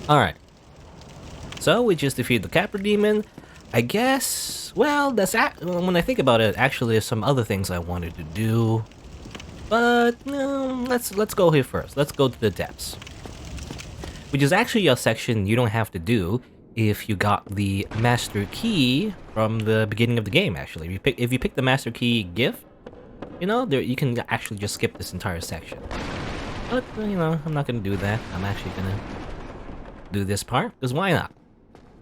Alright, so we just defeated the Capra Demon. I guess, well, when I think about it, actually there's some other things I wanted to do. But, no, let's go here first. Let's go to the depths. Which is actually a section you don't have to do if you got the Master Key from the beginning of the game, actually. If you pick the Master Key gift, you know, you can actually just skip this entire section. But, you know, I'm not gonna do that. I'm actually gonna do this part, because why not?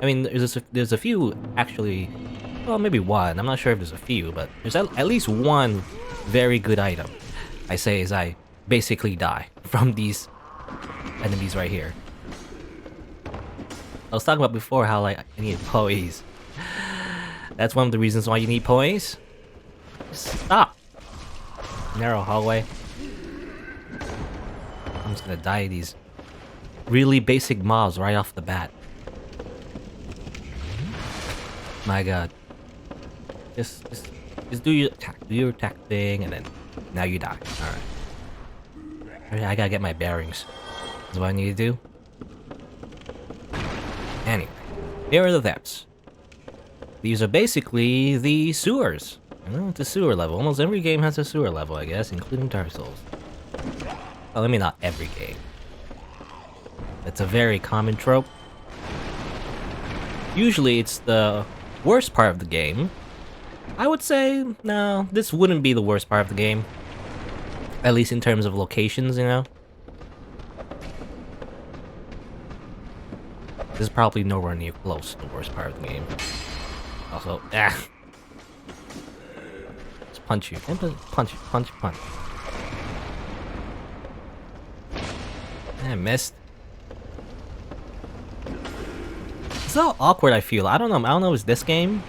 I mean, there's a few, actually, well, maybe one. I'm not sure if there's a few, but there's at least one very good item. I say as I basically die from these enemies right here. I was talking about before how, like, I need poise. That's one of the reasons why you need poise. Stop! Narrow hallway. I'm just gonna die of these really basic mobs right off the bat. My god. Just do your attack thing, and then now you die. Alright. I gotta get my bearings. That's what I need to do. Anyway, here are the depths. These are basically the sewers. You know, it's a sewer level. Almost every game has a sewer level, I guess, including Dark Souls. Well, I mean, not every game. It's a very common trope. Usually, it's the worst part of the game. I would say, no, this wouldn't be the worst part of the game. At least in terms of locations, you know? This is probably nowhere near close to the worst part of the game. Also, just punch you. Punch. I missed. It's so awkward, I feel. I don't know if it's this game,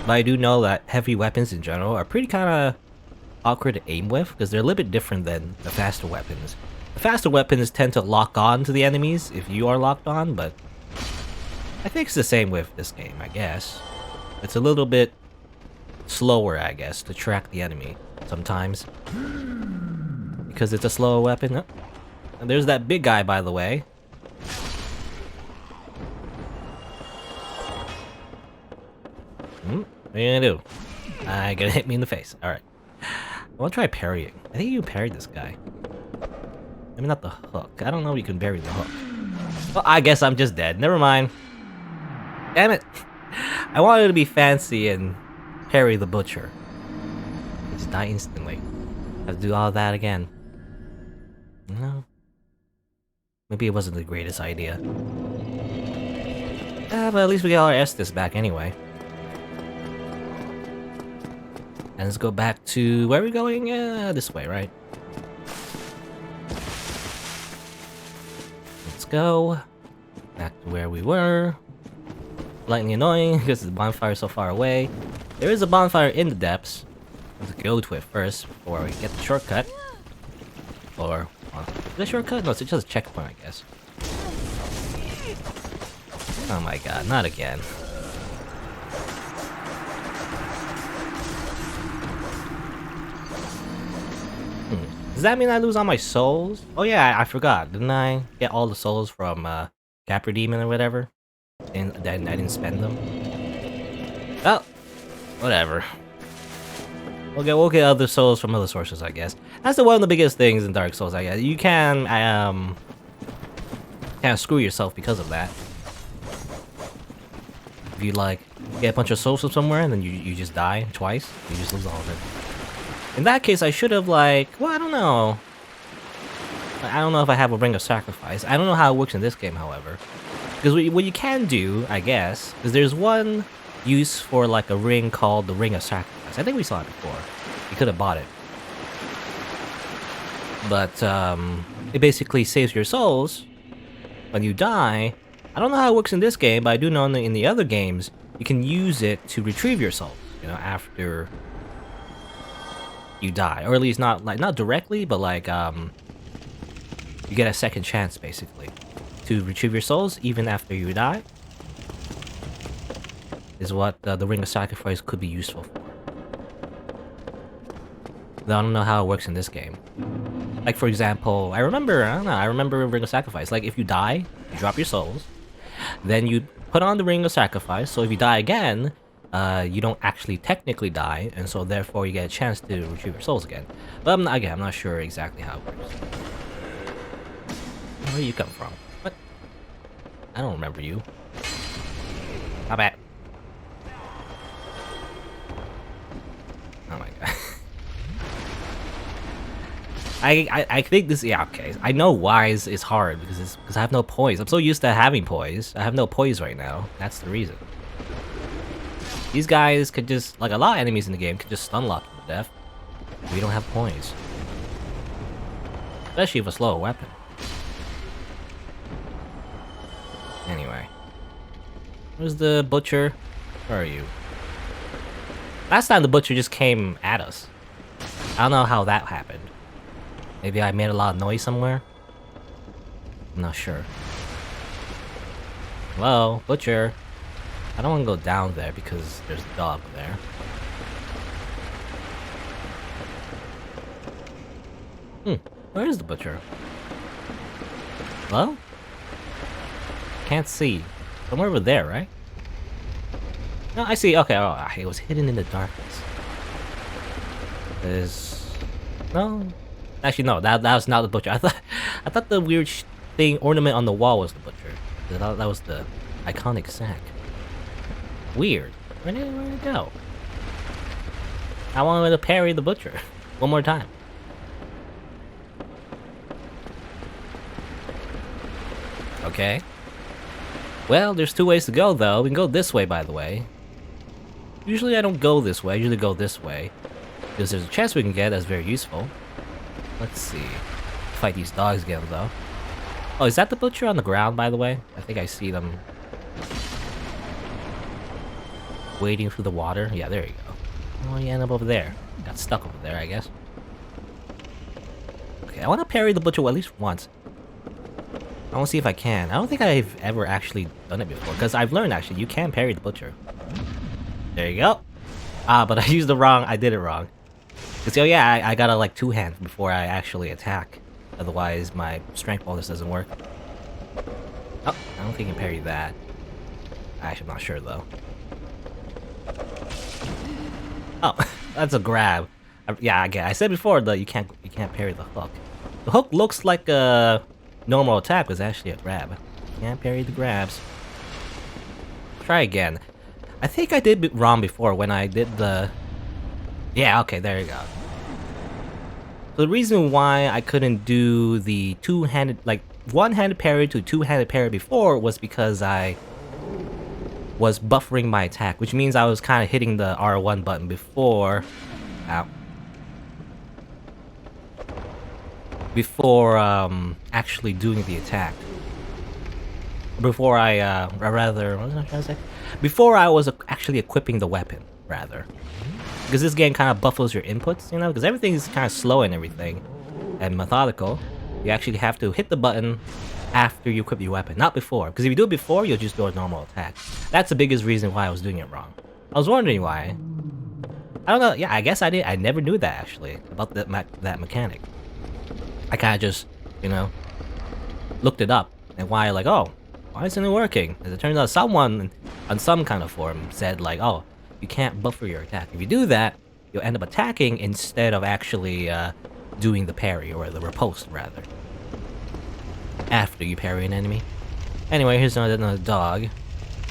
but I do know that heavy weapons in general are pretty kind of awkward to aim with, because they're a little bit different than the faster weapons. The faster weapons tend to lock on to the enemies if you are locked on, but I think it's the same with this game, I guess. It's a little bit slower, I guess, to track the enemy sometimes. Because it's a slower weapon. Oh. And there's that big guy, by the way. What are you gonna do? Gonna hit me in the face. Alright. I wanna try parrying. I think you can parry this guy. Maybe not the hook. I don't know if you can parry the hook. Well, I guess I'm just dead. Never mind. Damn it! I wanted to be fancy and parry the butcher. I just die instantly. Have to do all that again. No. Maybe it wasn't the greatest idea. But at least we got our Estus back anyway. And let's go back to where are we going? This way, right? Let's go back to where we were. Slightly annoying because the bonfire is so far away. There is a bonfire in the depths. Let's go to it first before we get the shortcut. Or, well, is it a shortcut? No, it's just a checkpoint, I guess. Oh my god, not again. Does that mean I lose all my souls? Oh yeah, I forgot. Didn't I get all the souls from Capra Demon or whatever? And then I didn't spend them. Well, whatever. We'll get other souls from other sources, I guess. That's one of the biggest things in Dark Souls, I guess. You can kind of screw yourself because of that. If you like get a bunch of souls from somewhere and then you just die twice, you just lose all of it. In that case, I should have like, well, I don't know. I don't know if I have a ring of sacrifice. I don't know how it works in this game, however. Because what you can do, I guess, is there's one use for like a ring called the Ring of Sacrifice. I think we saw it before. You could have bought it. But it basically saves your souls when you die. I don't know how it works in this game, but I do know in the other games, you can use it to retrieve your souls, you know, after you die. Or at least not directly, but like you get a second chance basically to retrieve your souls even after you die. Is what the Ring of Sacrifice could be useful for. Though I don't know how it works in this game. Like, for example, I don't know, I remember Ring of Sacrifice. Like, if you die, you drop your souls, then you put on the Ring of Sacrifice, so if you die again, you don't actually technically die, and so therefore you get a chance to retrieve your souls again. But I'm not sure exactly how it works. Where do you come from? What? I don't remember you. How bad? Oh my god. I think this, yeah, okay. I know wise is hard because I have no poise. I'm so used to having poise. I have no poise right now. That's the reason. These guys could just, like a lot of enemies in the game, could just stun lock you to death. We don't have poise. Especially with a slow weapon. Anyway. Where's the butcher? Where are you? Last time the butcher just came at us. I don't know how that happened. Maybe I made a lot of noise somewhere? I'm not sure. Hello, butcher. I don't want to go down there because there's a dog there. Where is the butcher? Hello? Can't see. Somewhere over there, right? No, I see. Okay, oh, it was hidden in the darkness. There's... No. Actually, no. That was not the butcher. I thought the weird thing ornament on the wall was the butcher. That was the iconic sack. Weird. Where did it go? I wanted to parry the butcher one more time. Okay. Well, there's two ways to go, though. We can go this way, by the way. Usually I don't go this way. I usually go this way. Because there's a chance we can get that's very useful. Let's see. Fight these dogs again, though. Oh, is that the butcher on the ground, by the way? I think I see them wading through the water. Yeah, there you go. Oh, you end up over there. Got stuck over there, I guess. Okay, I want to parry the butcher at least once. I want to see if I can. I don't think I've ever actually done it before, because I've learned, actually, you can parry the butcher. There you go. Ah, but I used the wrong... I did it wrong. Because, oh yeah, I gotta, like, two-hand before I actually attack. Otherwise, my strength bonus doesn't work. Oh, I don't think I can parry that. Actually, I'm not sure, though. Oh, that's a grab. Yeah, again, I said before that you can't parry the hook. The hook looks like a normal attack, but it's actually a grab. You can't parry the grabs. Try again. I think I did it wrong before when I did the... Yeah, okay, there you go. So the reason why I couldn't do the two-handed, like, one-handed parry to two-handed parry before was because I was buffering my attack, which means I was kind of hitting the R1 button before... Ow. Before, actually doing the attack. Before I, rather... What was I trying to say? Before I was actually equipping the weapon, rather. Because this game kind of buffers your inputs, you know? Because everything is kind of slow and everything. And methodical. You actually have to hit the button after you equip your weapon, not before. Because if you do it before, you'll just do a normal attack. That's the biggest reason why I was doing it wrong. I was wondering why. I don't know, yeah, I guess I did. I never knew that, actually, about that mechanic. I kind of just, you know, looked it up. And why, like, oh, why isn't it working? As it turns out, someone on some kind of forum said, like, oh, you can't buffer your attack. If you do that, you'll end up attacking instead of actually doing the parry, or the riposte, rather. After you parry an enemy. Anyway, here's another dog.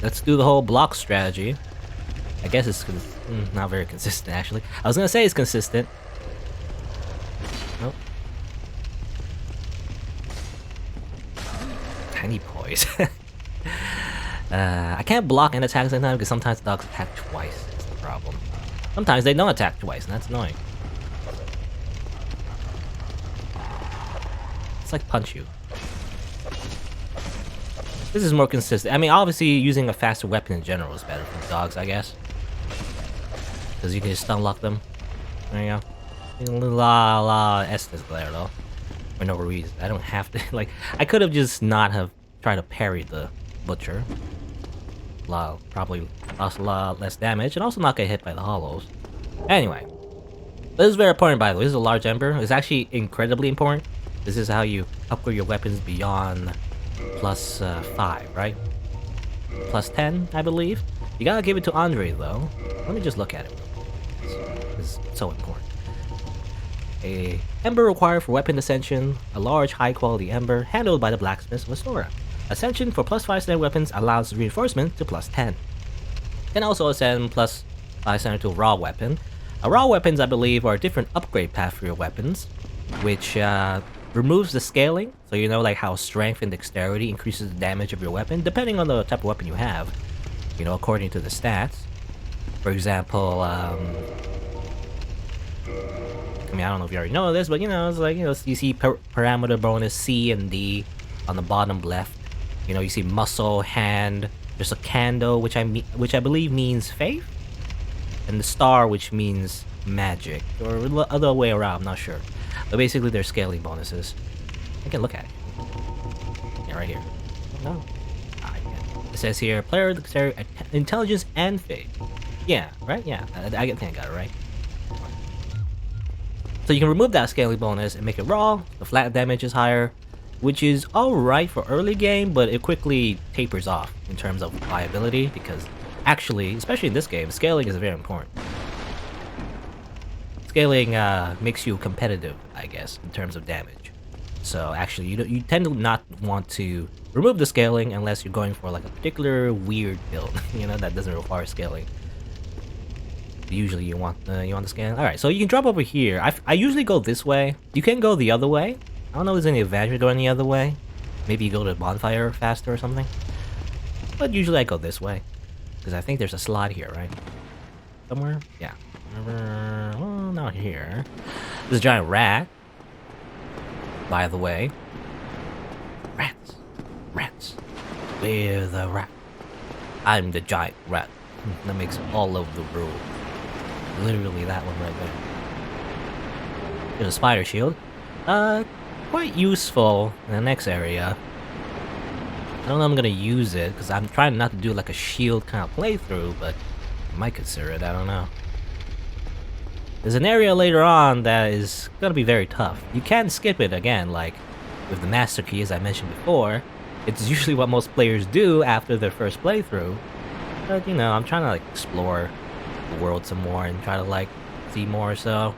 Let's do the whole block strategy. I guess it's not very consistent, actually. I was gonna say it's consistent. Nope. Tiny poise. I can't block and attack sometimes because sometimes dogs attack twice. That's the problem. Sometimes they don't attack twice, and that's annoying. It's like punch you. This is more consistent. I mean, obviously, using a faster weapon in general is better for dogs, I guess. Because you can just stun lock them. There you go. La Estes there, though. For no reason. I don't have to, like, I could have just not have tried to parry the butcher. Probably lost a lot less damage, and also not get hit by the hollows. Anyway. This is very important, by the way. This is a large ember. It's actually incredibly important. This is how you upgrade your weapons beyond plus 5, right? Plus 10, I believe. You gotta give it to Andre, though. Let me just look at it. It's so important. A ember required for weapon ascension. A large, high-quality ember handled by the blacksmith or storer. Ascension for plus 5 standard weapons allows reinforcement to plus 10. Can also ascend plus 5 standard to a raw weapon. Raw weapons, I believe, are a different upgrade path for your weapons, which removes the scaling. So you know, like how strength and dexterity increases the damage of your weapon, depending on the type of weapon you have. You know, according to the stats. For example, I mean, I don't know if you already know this, but you know, it's like, you know, you see parameter bonus C and D on the bottom left. You know, you see muscle, hand. There's a candle, which I believe means faith, and the star, which means magic, or other way around. I'm not sure. But basically, they're scaling bonuses. I can look at it. Yeah, right here. No. It says here, player dexterity, intelligence, and faith. Yeah, right? Yeah, I think I got it right. So you can remove that scaling bonus and make it raw. The flat damage is higher, which is alright for early game, but it quickly tapers off in terms of viability, because actually, especially in this game, scaling is very important. Scaling makes you competitive, I guess, in terms of damage. So actually, you tend to not want to remove the scaling unless you're going for like a particular weird build, you know, that doesn't require scaling. Usually you want the scaling. All right, so you can drop over here. I usually go this way. You can go the other way. I don't know if there's any advantage going the other way. Maybe you go to the bonfire faster or something. But usually I go this way, because I think there's a slot here, right? Somewhere? Yeah. Well, not here. There's a giant rat. By the way. Rats. Rats. Where's the rat? I'm the giant rat. That makes all of the rule. Literally that one right there. There's a spider shield. Quite useful in the next area. I don't know if I'm gonna use it, because I'm trying not to do like a shield kind of playthrough, but I might consider it, I don't know. There's an area later on that is gonna be very tough. You can skip it again, like with the master key, as I mentioned before. It's usually what most players do after their first playthrough. But you know, I'm trying to like explore the world some more and try to like see more, so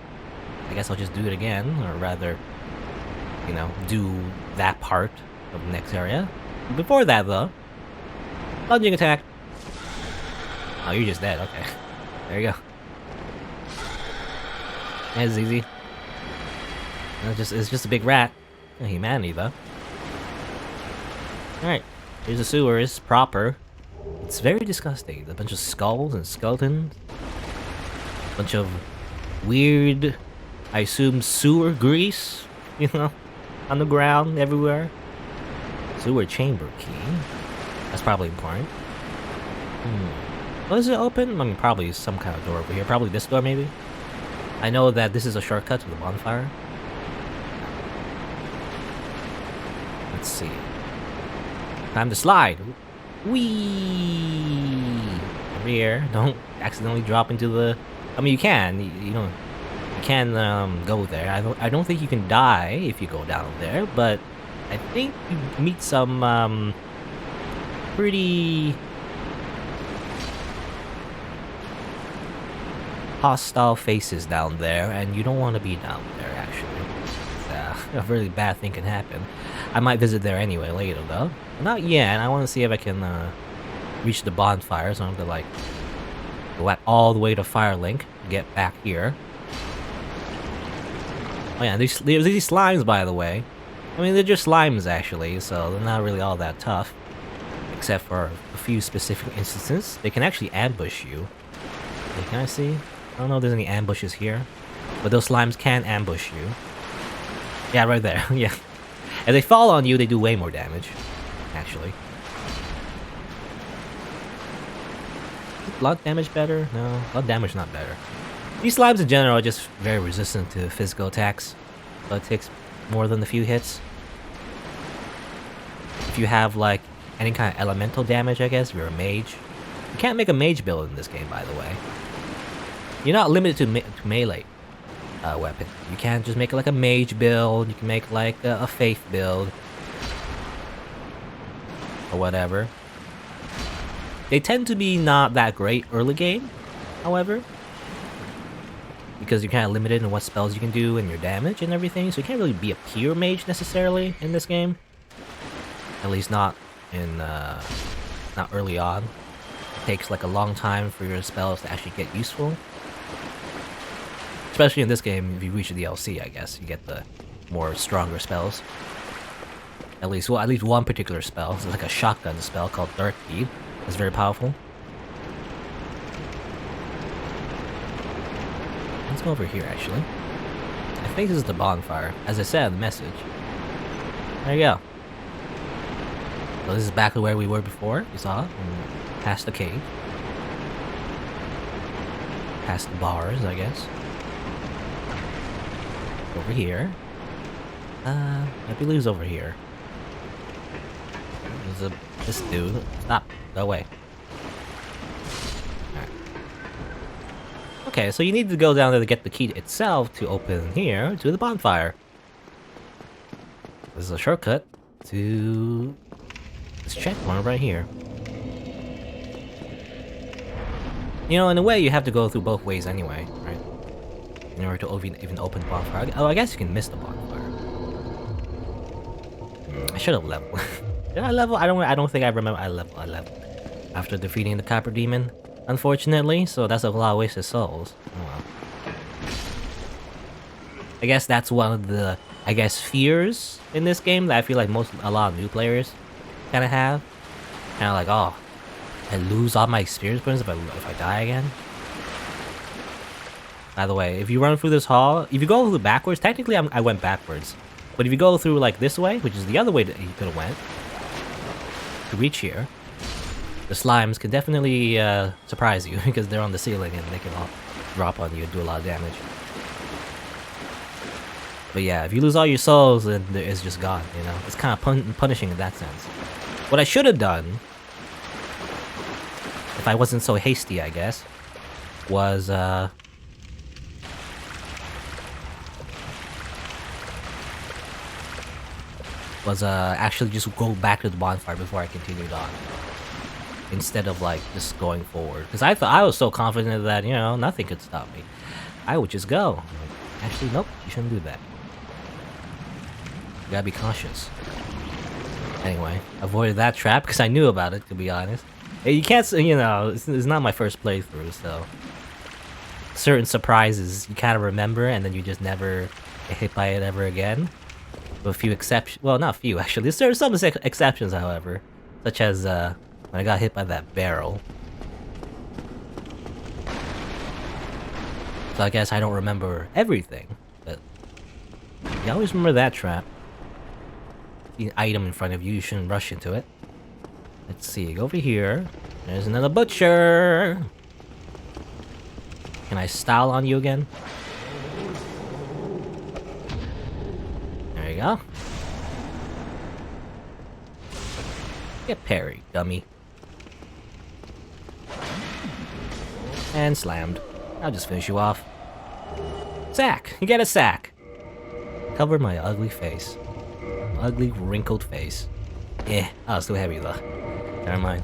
I guess I'll just do it again, or rather, you know, do that part of the next area. Before that though, lunging attack. Oh, you're just dead, okay. There you go. That's easy. It's just a big rat. No humanity though. Alright, here's the sewers proper. It's very disgusting. A bunch of skulls and skeletons. A bunch of weird, I assume, sewer grease, you know, on the ground everywhere. Sewer chamber key. That's probably important. Oh, is it open? I mean, probably some kind of door over here. Probably this door, maybe? I know that this is a shortcut to the bonfire. Let's see. Time to slide. Whee! Over here. Don't accidentally drop into the... I mean, you can. You know, you can go there. I don't think you can die if you go down there, but I think you meet some pretty hostile faces down there, and you don't want to be down there, actually. A really bad thing can happen. I might visit there anyway later, though. Not yet. I want to see if I can reach the bonfire, so I have to like go all the way to Firelink to get back here. Oh yeah, these slimes, by the way. I mean, they're just slimes, actually, so they're not really all that tough. Except for a few specific instances. They can actually ambush you. Wait, can I see? I don't know if there's any ambushes here. But those slimes can ambush you. Yeah, right there. Yeah. If they fall on you, they do way more damage. Actually. Blood damage better? No, blood damage not better. These slimes in general are just very resistant to physical attacks. So it takes more than a few hits. If you have like any kind of elemental damage, I guess, if you're a mage. You can't make a mage build in this game, by the way. You're not limited to melee. weapon. You can't just make like a mage build. You can make like a faith build. Or whatever. They tend to be not that great early game, however. Because you're kind of limited in what spells you can do and your damage and everything. So you can't really be a pure mage necessarily in this game. At least not in, not early on. It takes like a long time for your spells to actually get useful. Especially in this game, if you reach the DLC, I guess, you get the more stronger spells. At least one particular spell. It's like a shotgun spell called Dark Deed. It's very powerful. Let's go over here, actually. I think this is the bonfire, as I said in the message. There you go. So this is back to where we were before, you saw, past the cave. Past the bars, I guess. Over here. I believe it's over here. There's this dude. Stop. Go away. Alright. Okay, so you need to go down there to get the key itself to open here to the bonfire. This is a shortcut to this checkpoint right here. You know, in a way, you have to go through both ways anyway, right? In order to even open the bonfire. Oh, I guess you can miss the bonfire. I should have leveled. Did I level? I don't think I remember I leveled after defeating the Copper Demon, unfortunately, so that's a lot of wasted souls. Oh well. I guess that's one of the, fears in this game that I feel like a lot of new players kinda have. Kinda like, oh, I lose all my experience points if I die again. By the way, if you run through this hall, if you go through backwards, technically I went backwards. But if you go through like this way, which is the other way that you could have went, to reach here, the slimes can definitely surprise you because they're on the ceiling and they can all drop on you and do a lot of damage. But yeah, if you lose all your souls, then it's just gone, you know? It's kind of punishing in that sense. What I should have done, if I wasn't so hasty, I guess, was actually just go back to the bonfire before I continued on. Instead of like just going forward. Because I was so confident that, you know, nothing could stop me. I would just go. Actually, nope, you shouldn't do that. You gotta be cautious. Anyway, avoided that trap because I knew about it, to be honest. You can't, you know, it's not my first playthrough, so certain surprises you kind of remember and then you just never get hit by it ever again. With a few exceptions, well, not few actually. There are some exceptions, however, such as when I got hit by that barrel. So I guess I don't remember everything, but you always remember that trap. The item in front of you, you shouldn't rush into it. Let's see, over here. There's another butcher. Can I style on you again? There you go. Get parried, dummy. And slammed. I'll just finish you off. Sack! You get a sack! Cover my ugly face. Ugly, wrinkled face. Eh, oh, it's too heavy though. Never mind.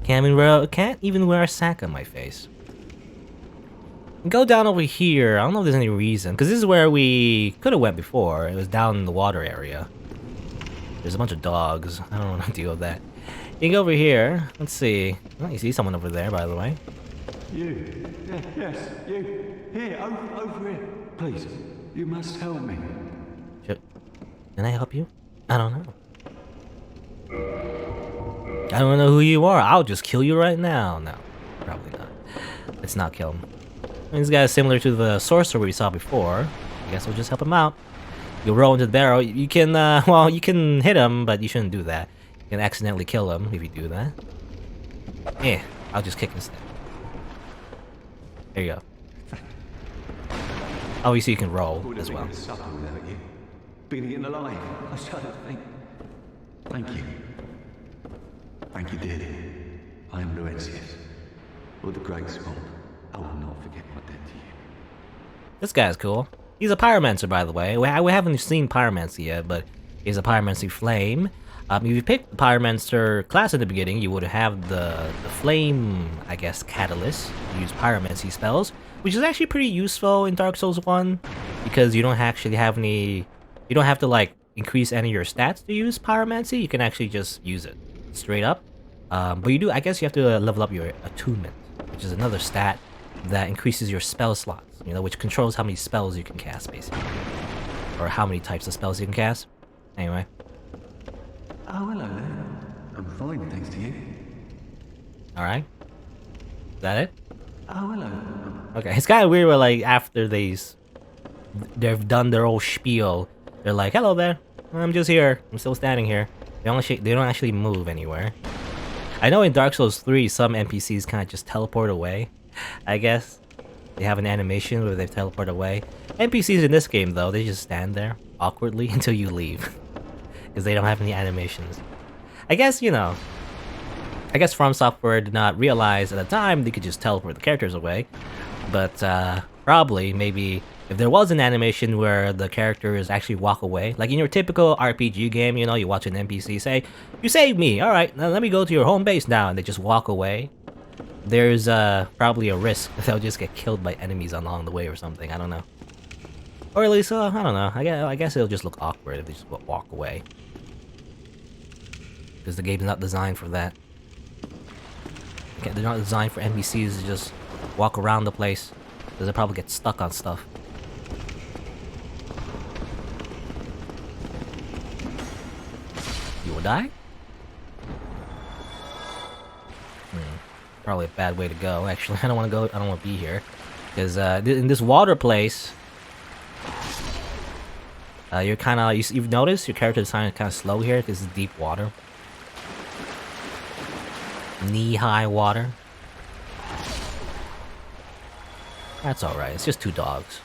Can't even wear a sack on my face. Go down over here. I don't know if there's any reason, because this is where we could have went before. It was down in the water area. There's a bunch of dogs. I don't want to deal with that. You can go over here. Let's see. Oh, you see someone over there, by the way. You. Yes, you. Here, over here. Please, you must help me. Can I help you? I don't know. I don't know who you are. I'll just kill you right now. No, probably not. Let's not kill him. This guy is similar to the sorcerer we saw before. I guess we'll just help him out. You roll into the barrel. You can, well, you can hit him, but you shouldn't do that. You can accidentally kill him if you do that. Eh, I'll just kick instead. There you go. Obviously, you can roll as well. Been eaten alive. I shudder to think. Thank you. Thank you, dearly. I am Laurentius, Lord of the Great Swamp. I will not forget my debt to you. This guy's cool. He's a pyromancer, by the way. We haven't seen pyromancy yet, but he's a pyromancy flame. If you picked the pyromancer class in the beginning, you would have the flame, I guess, catalyst. Use pyromancy spells, which is actually pretty useful in Dark Souls 1 because you don't actually have any. You don't have to like increase any of your stats to use pyromancy. You can actually just use it straight up. But you do. I guess you have to level up your attunement, which is another stat that increases your spell slots. You know, which controls how many spells you can cast, basically, or how many types of spells you can cast. Anyway. Oh, hello there. I'm fine, thanks to you. Alright. Is that it? Oh, hello. Okay, it's kind of weird where, like, after they've done their whole spiel, they're like, hello there, I'm just here, I'm still standing here. They don't actually move anywhere. I know in Dark Souls 3, some NPCs kind of just teleport away, I guess. They have an animation where they teleport away. NPCs in this game, though, they just stand there, awkwardly, until you leave. Because they don't have any animations. I guess, you know, I guess FromSoftware did not realize at the time they could just teleport the characters away. But probably, maybe, if there was an animation where the characters actually walk away, like in your typical RPG game, you know, you watch an NPC say, you saved me, alright, now let me go to your home base now, and they just walk away. There's probably a risk that they'll just get killed by enemies along the way or something, I don't know. Or at least, I don't know, I guess it'll just look awkward if they just walk away. Because the game's not designed for that. Okay, they're not designed for NPCs to just walk around the place, because they'll probably get stuck on stuff. You will die? Probably a bad way to go, actually. I don't want to go, I don't want to be here. Because in this water place, you're kind of, you've noticed your character design is kind of slow here because it's deep water. Knee-high water. That's alright, it's just two dogs.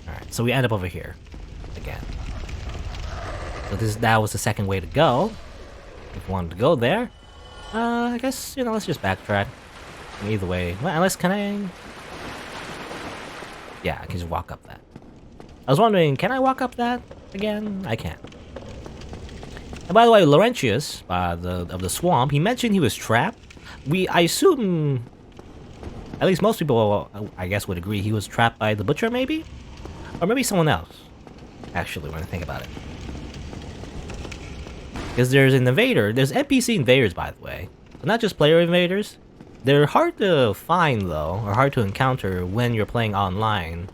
Alright, so we end up over here. Again. So that was the second way to go. If you wanted to go there. I guess, you know, let's just backtrack. Either way. Well, unless, can I... Yeah, I can just walk up that. I was wondering, can I walk up that again? I can't. And by the way, Laurentius, of the swamp, he mentioned he was trapped. I assume, at least most people, I guess, would agree he was trapped by the butcher, maybe? Or maybe someone else, actually, when I think about it. Because there's an invader, there's NPC invaders, by the way. So not just player invaders. They're hard to find, though, or hard to encounter when you're playing online,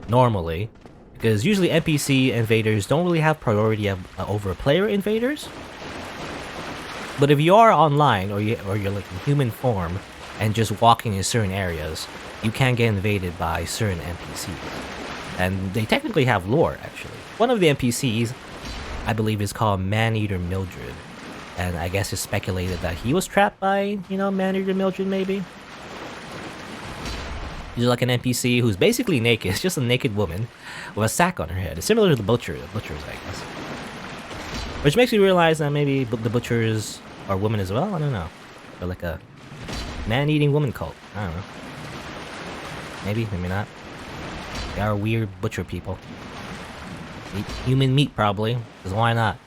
normally. Because usually NPC invaders don't really have priority over player invaders. But if you are online, or you're like in human form, and just walking in certain areas, you can get invaded by certain NPCs. And they technically have lore, actually. One of the NPCs, I believe, is called Man-Eater Mildred. And I guess it's speculated that he was trapped by, you know, Man-Eater Mildred, maybe? She's like an NPC who's basically naked. It's just a naked woman with a sack on her head. It's similar to the butchers, I guess. Which makes me realize that maybe the butchers are women as well? I don't know. They're like a man-eating woman cult. I don't know. Maybe, maybe not. They are weird butcher people. Eat human meat, probably. Because why not?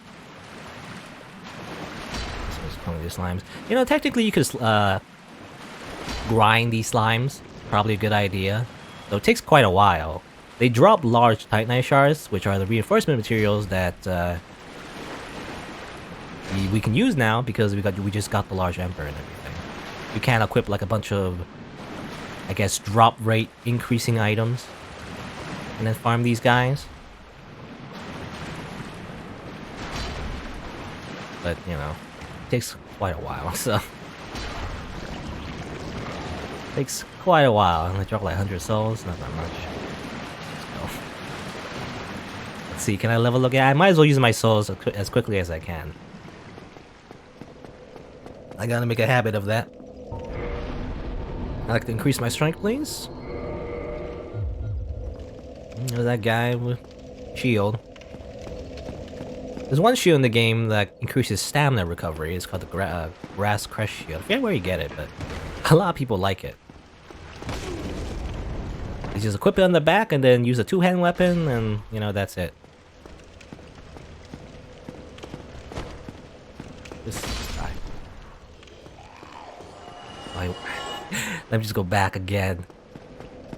These slimes. You know, technically you could grind these slimes. Probably a good idea. Though it takes quite a while. They drop large titanite shards, which are the reinforcement materials that we can use now because we just got the large emperor and everything. You can equip like a bunch of, I guess, drop rate increasing items and then farm these guys. But you know, it takes quite a while, so takes quite a while. And I drop like 100 souls, not that much. Let's go. Let's see, can I level again? I might as well use my souls as quickly as I can. I gotta make a habit of that. I'd like to increase my strength, please. There's that guy with shield. There's one shield in the game that increases stamina recovery. It's called the Grass Crest Shield. I forget where you get it, but a lot of people like it. You just equip it on the back and then use a two-hand weapon, and you know that's it. Just die. Let me just go back again.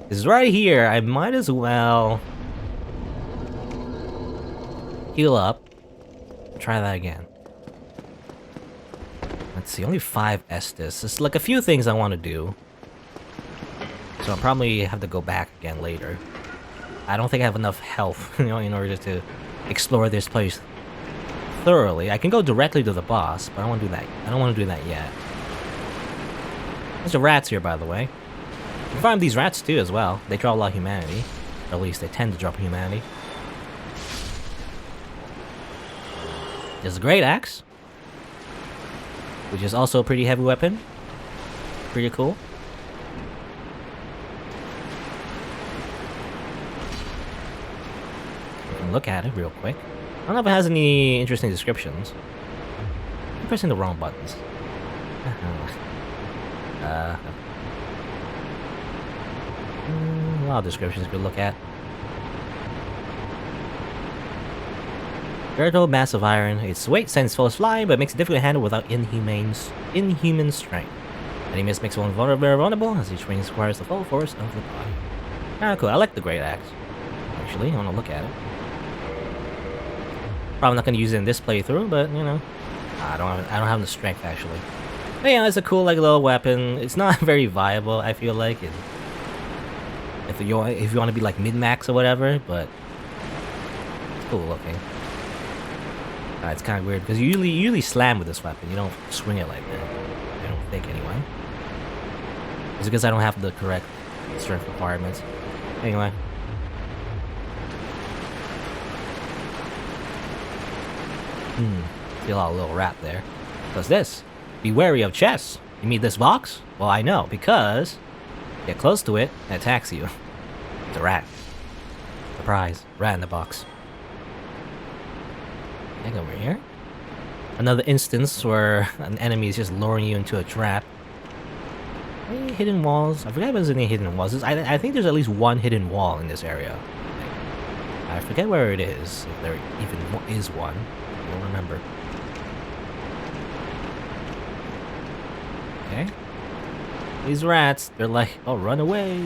It's right here. I might as well heal up. Try that again. Let's see, only 5 Estus. There's like a few things I want to do. So I'll probably have to go back again later. I don't think I have enough health, you know, in order to explore this place thoroughly. I can go directly to the boss, but I don't want to do that. I don't want to do that yet. There's the rats here, by the way. You can find these rats too as well. They draw a lot of humanity. Or at least they tend to drop humanity. There's a great axe, which is also a pretty heavy weapon. Pretty cool. You can look at it real quick. I don't know if it has any interesting descriptions. I'm pressing the wrong buttons. A lot of descriptions you could look at. Veritable mass of iron. Its weight sends foes flying, but makes it difficult to handle without inhuman strength. Enemies makes one vulnerable, as each range requires the full force of the body. Kinda cool. I like the great axe. Actually, I want to look at it. Probably not gonna use it in this playthrough, but you know, I don't have the strength actually. But yeah, it's a cool like little weapon. It's not very viable, I feel like. If you want to be like mid-max or whatever, but it's cool looking. It's kind of weird because you usually slam with this weapon. You don't swing it like that. I don't think anyway. It's because I don't have the correct strength requirements. Anyway. See a little rat there. What's this? Be wary of chests. You mean this box? Well, I know, because get close to it, it attacks you. It's a rat. Surprise. Rat in the box. Hang over here. Another instance where an enemy is just luring you into a trap. Any hidden walls? I forget if there's any hidden walls. I think there's at least one hidden wall in this area. I forget where it is, if there even is one. I don't remember. Okay. These rats, they're like, oh, run away.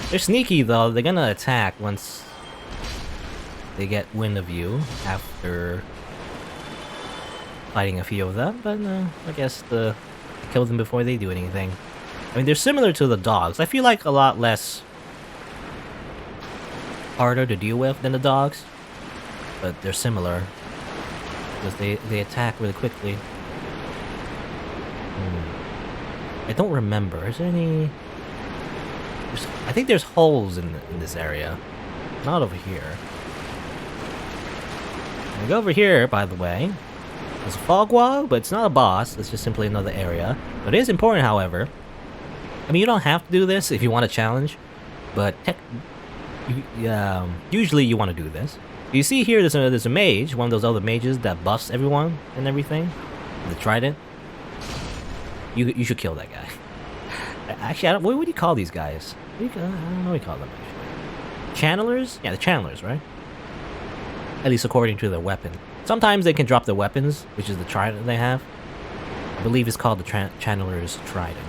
They're sneaky though. They're gonna attack once they get wind of you after fighting a few of them, but I guess kill them before they do anything. I mean, they're similar to the dogs. I feel like a lot less harder to deal with than the dogs, but they're similar because they attack really quickly. I don't remember. Is there any? I think there's holes in this area. Not over here. I go over here, by the way. There's a fog wall, but it's not a boss. It's just simply another area. But it is important, however. I mean, you don't have to do this if you want a challenge, but usually you want to do this. You see here, there's a mage, one of those other mages that buffs everyone and everything. The trident. You should kill that guy. Actually, what do you call these guys? I don't know what you call them, actually. Channelers? Yeah, the channelers, right? At least according to their weapon. Sometimes they can drop their weapons, which is the trident they have. I believe it's called the channeler's trident.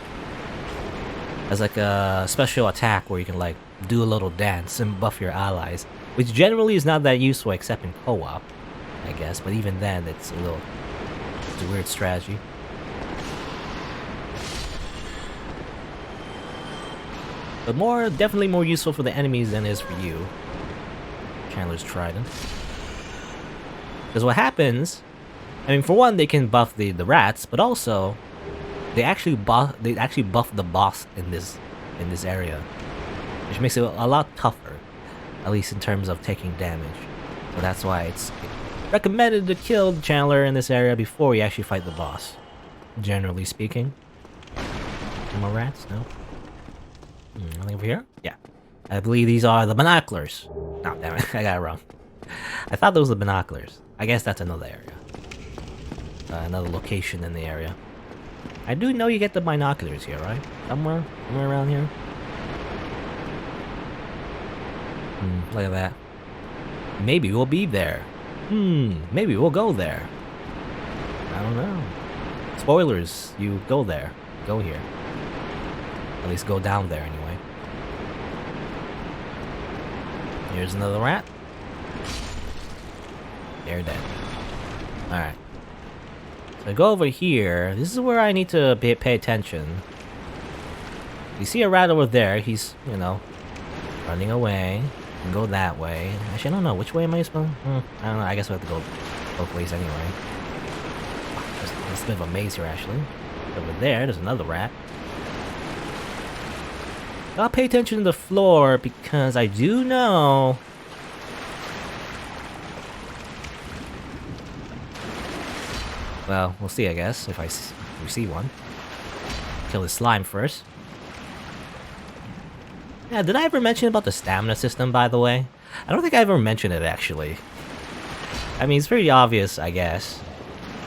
As like a special attack where you can like do a little dance and buff your allies, which generally is not that useful except in co-op, I guess. But even then, it's a weird strategy. But definitely more useful for the enemies than it is for you. Chandler's Trident. Because what happens, I mean, for one, they can buff the rats, but also they actually buff the boss in this area, which makes it a lot tougher, at least in terms of taking damage. So that's why it's recommended to kill the Chandler in this area before you actually fight the boss. Generally speaking. Any more rats? No. Nothing over here? Yeah. I believe these are the binoculars. Oh, damn it. I got it wrong. I thought those were the binoculars. I guess that's another area. Another location in the area. I do know you get the binoculars here, right? Somewhere around here. Look at that. Maybe we'll be there. Maybe we'll go there. I don't know. Spoilers, you go there. Go here. At least go down there anyway. Here's another rat. They're dead. Alright. So I go over here. This is where I need to pay attention. You see a rat over there. He's, you know, running away. And go that way. Actually, I don't know. Which way am I supposed to... I don't know. I guess we have to go both ways anyway. There's a bit of a maze here, actually. Over there's another rat. I'll pay attention to the floor because I do know... Well, we'll see, I guess, if we see one. Kill the slime first. Yeah, did I ever mention about the stamina system, by the way? I don't think I ever mentioned it, actually. I mean, it's pretty obvious, I guess.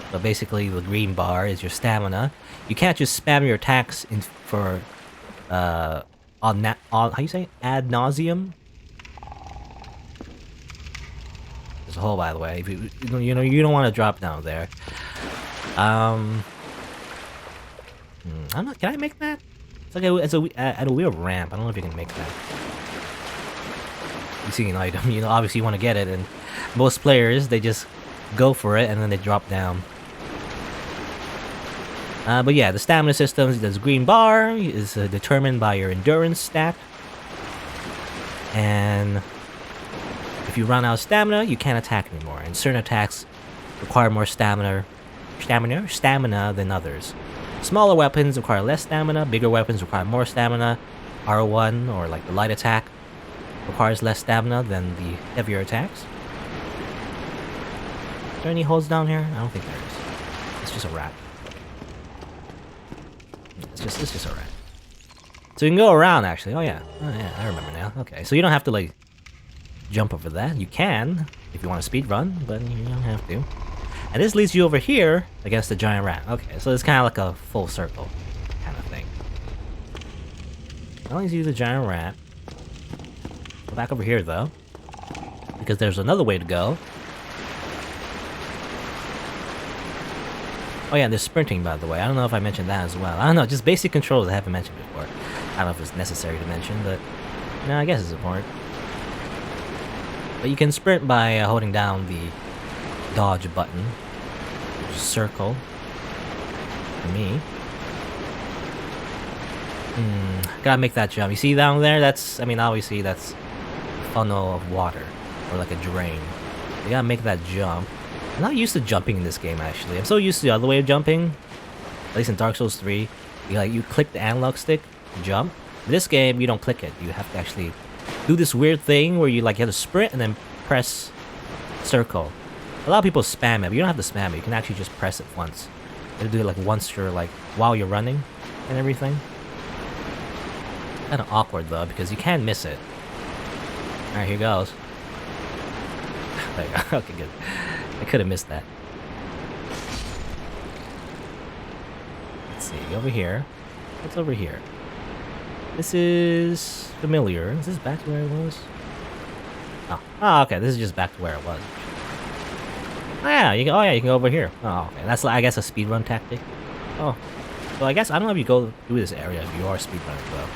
But basically, the green bar is your stamina. You can't just spam your attacks for, how you say? Ad nauseum? There's a hole, by the way. If you know, you don't want to drop down there. I don't know, can I make that? It's like at a weird ramp. I don't know if you can make that. You see an item, you know, obviously you want to get it, and most players, they just go for it and then they drop down. But yeah, the stamina system, this green bar is determined by your endurance stat. And if you run out of stamina, you can't attack anymore. And certain attacks require more stamina than others. Smaller weapons require less stamina, bigger weapons require more stamina. R1, or like the light attack, requires less stamina than the heavier attacks. Are there any holes down here? I don't think there is. It's just a rat. It's just a rat. So you can go around, actually. Oh yeah, I remember now. Okay, so you don't have to like jump over that. You can if you want to speed run, but you don't have to. And this leads you over here against the giant rat. Okay, so it's kind of like a full circle kind of thing. I always use the giant rat. Go back over here though, because there's another way to go. Oh yeah, there's sprinting, by the way. I don't know if I mentioned that as well. I don't know, just basic controls I haven't mentioned before. I don't know if it's necessary to mention, but no, I guess it's important. But you can sprint by holding down the dodge button. Circle. For me. Gotta make that jump. You see down there? That's, I mean, obviously that's a funnel of water. Or like a drain. You gotta make that jump. I'm not used to jumping in this game, actually. I'm so used to the other way of jumping. At least in Dark Souls 3. You click the analog stick, jump. In this game, you don't click it. You have to actually do this weird thing where you have to sprint and then press circle. A lot of people spam it, but you don't have to spam it. You can actually just press it once. You do it like once you're like, while you're running and everything. Kind of awkward though, because you can miss it. Alright, here goes. There you go. Okay, good. I could have missed that. Let's see, over here. What's over here? This is familiar. Is this back to where it was? Oh, okay. This is just back to where it was. Oh yeah, you can go over here. Oh, okay. That's I guess a speedrun tactic. Oh, so I guess I don't know if you go through this area if you are speedrunning though.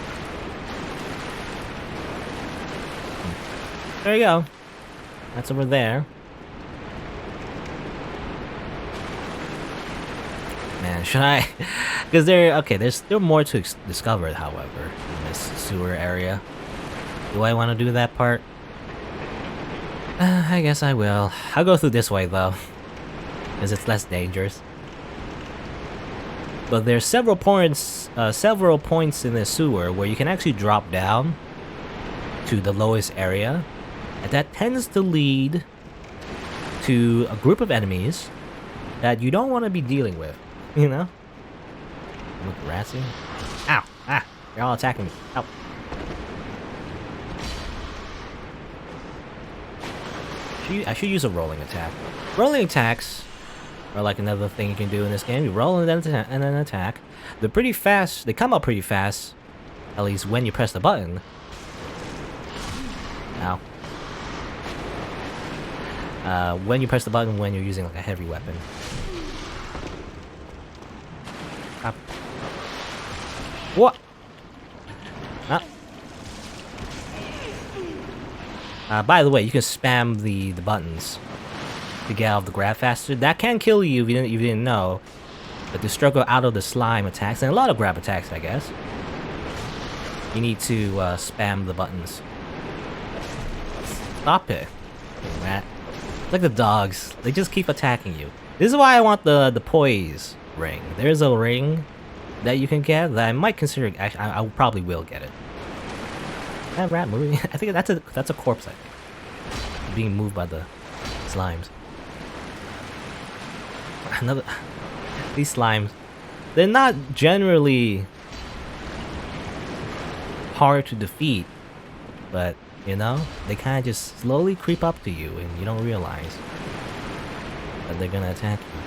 There you go. That's over there. Man, should I? Because there's still more to discover, however, in this sewer area. Do I want to do that part? I guess I will. I'll go through this way though, because it's less dangerous. But there's several points in the sewer where you can actually drop down to the lowest area, and that tends to lead to a group of enemies that you don't want to be dealing with. You know? Look, rassy. Ow! Ah! They're all attacking me. Ow! I should use a rolling attack. Rolling attacks are like another thing you can do in this game. You roll and then attack. They're pretty fast. They come up pretty fast. At least when you press the button. Ow. when you press the button when you're using like a heavy weapon. Up. What? Ah. By the way, you can spam the buttons to get out of the grab faster. That can kill you if you didn't know. But to struggle out of the slime attacks, and a lot of grab attacks, I guess, you need to spam the buttons. Stop it, rat. Like the dogs, they just keep attacking you. This is why I want the poise ring. There's a ring that you can get that I might consider. Actually, I probably will get it. That rat moving. I think that's a corpse. I think being moved by the slimes. Another. These slimes, they're not generally hard to defeat, but you know, they kind of just slowly creep up to you and you don't realize that they're gonna attack you.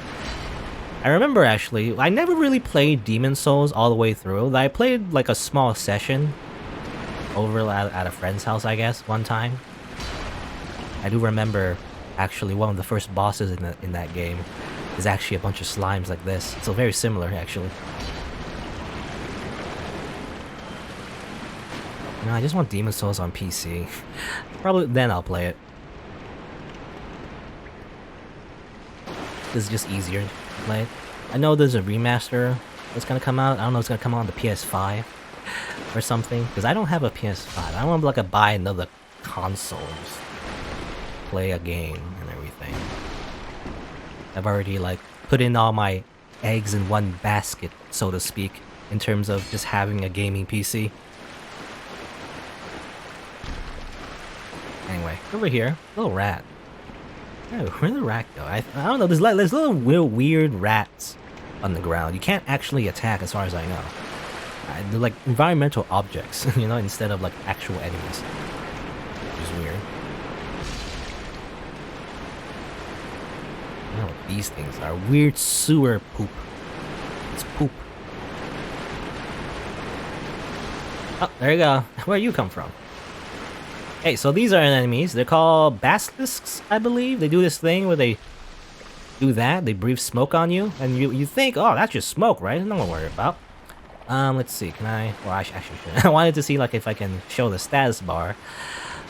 I remember actually, I never really played Demon Souls all the way through. I played like a small session over at a friend's house, I guess, one time. I do remember actually one of the first bosses in that game is actually a bunch of slimes like this. So very similar, actually. No, I just want Demon Souls on PC. Probably then I'll play it. This is just easier to play. I know there's a remaster that's gonna come out. I don't know if it's gonna come out on the PS5 or something. Because I don't have a PS5. I don't want to like buy another console, play a game and everything. I've already like put in all my eggs in one basket, so to speak, in terms of just having a gaming PC. Anyway, over here, little rat. Oh, where'd the rat go? I don't know. There's little weird rats on the ground. You can't actually attack, as far as I know. They're like environmental objects, you know, instead of like actual enemies. Which is weird. I don't know what these things are. Weird sewer poop. It's poop. Oh, there you go. Where you come from? Hey, so these are enemies. They're called basilisks, I believe. They do this thing where they do that. They breathe smoke on you, and you think, oh, that's just smoke, right? Nothing to worry about. Let's see. Can I? Well, I actually should. I wanted to see like if I can show the status bar.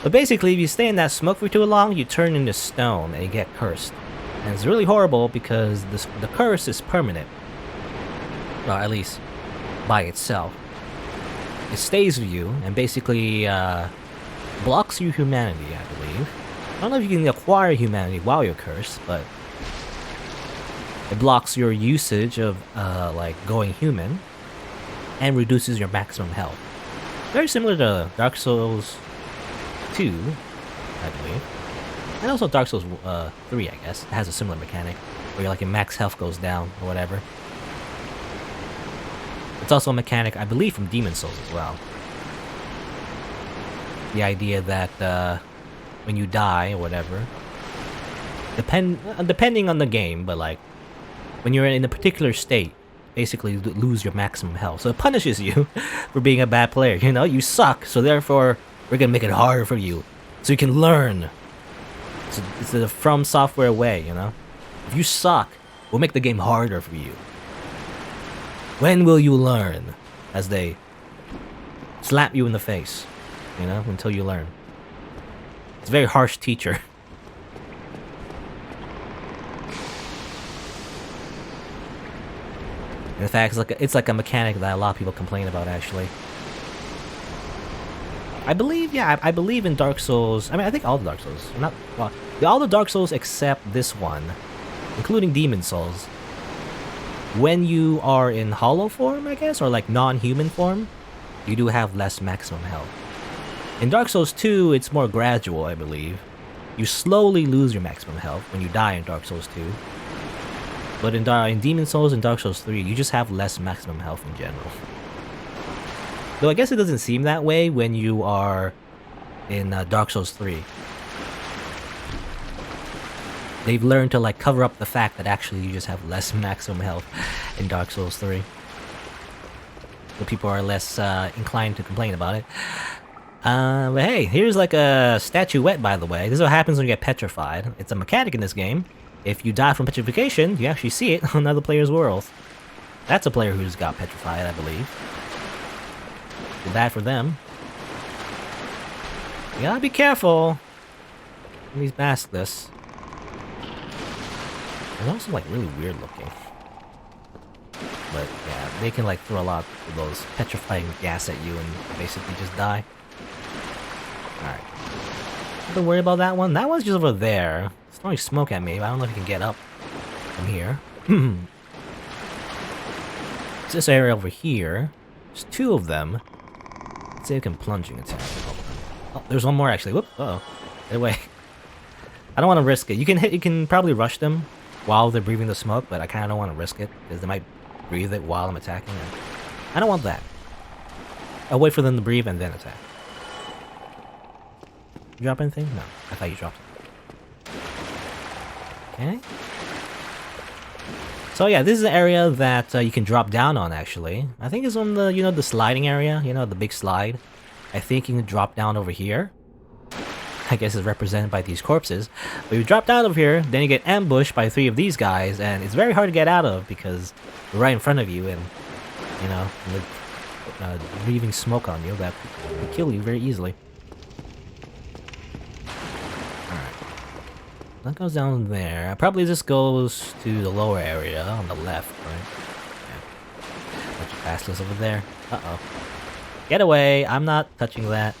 But basically, if you stay in that smoke for too long, you turn into stone and you get cursed. And it's really horrible because the curse is permanent. Or at least by itself. It stays with you and basically blocks your humanity, I believe. I don't know if you can acquire humanity while you're cursed, but it blocks your usage of like going human and reduces your maximum health. Very similar to Dark Souls 2, I believe. And also Dark Souls 3, I guess. It has a similar mechanic where like your max health goes down or whatever. It's also a mechanic, I believe, from Demon Souls as well. The idea that when you die or whatever, depending on the game, but like when you're in a particular state, basically lose your maximum health. So it punishes you for being a bad player. You know, you suck, so therefore we're gonna make it harder for you, so you can learn. It's the FromSoftware way, you know. If you suck, we'll make the game harder for you. When will you learn? As they slap you in the face, you know, until you learn. It's a very harsh teacher. In fact, it's like a mechanic that a lot of people complain about, actually. I believe, yeah, I believe in Dark Souls. I mean, I think all the Dark Souls. Not well, all the Dark Souls except this one, including Demon Souls. When you are in hollow form, I guess, or like non-human form, you do have less maximum health. In Dark Souls 2, it's more gradual, I believe. You slowly lose your maximum health when you die in Dark Souls 2. But in Demon Souls and Dark Souls 3, you just have less maximum health in general. Though I guess it doesn't seem that way when you are in Dark Souls 3. They've learned to like cover up the fact that actually you just have less maximum health in Dark Souls 3. So people are less inclined to complain about it. But hey, here's like a statuette, by the way. This is what happens when you get petrified. It's a mechanic in this game. If you die from petrification, you actually see it on other players' worlds. That's a player who's got petrified, I believe. Too bad for them. You gotta be careful. These maskless. They're also like really weird looking. But yeah, they can like throw a lot of those petrifying gas at you and basically just die. Alright. Don't worry about that one. That one's just over there. It's throwing smoke at me, but I don't know if you can get up from here. It's this area over here. There's two of them. Let's see if I can plunging attack. Oh, there's one more actually. Whoop! Uh-oh. Get away. I don't want to risk it. You can probably rush them while they're breathing the smoke, but I kind of don't want to risk it because they might breathe it while I'm attacking them. I don't want that. I'll wait for them to breathe and then attack. You drop anything? No. I thought you dropped it. Okay. So yeah, this is an area that you can drop down on actually. I think it's on the, you know, the sliding area, you know, the big slide. I think you can drop down over here. I guess it's represented by these corpses. But you drop down over here, then you get ambushed by 3 of these guys, and it's very hard to get out of because they're right in front of you and, you know, breathing smoke on you that will kill you very easily. Alright. That goes down there. Probably this goes to the lower area on the left, right? Yeah. Bunch of bastards over there. Uh-oh. Get away! I'm not touching that.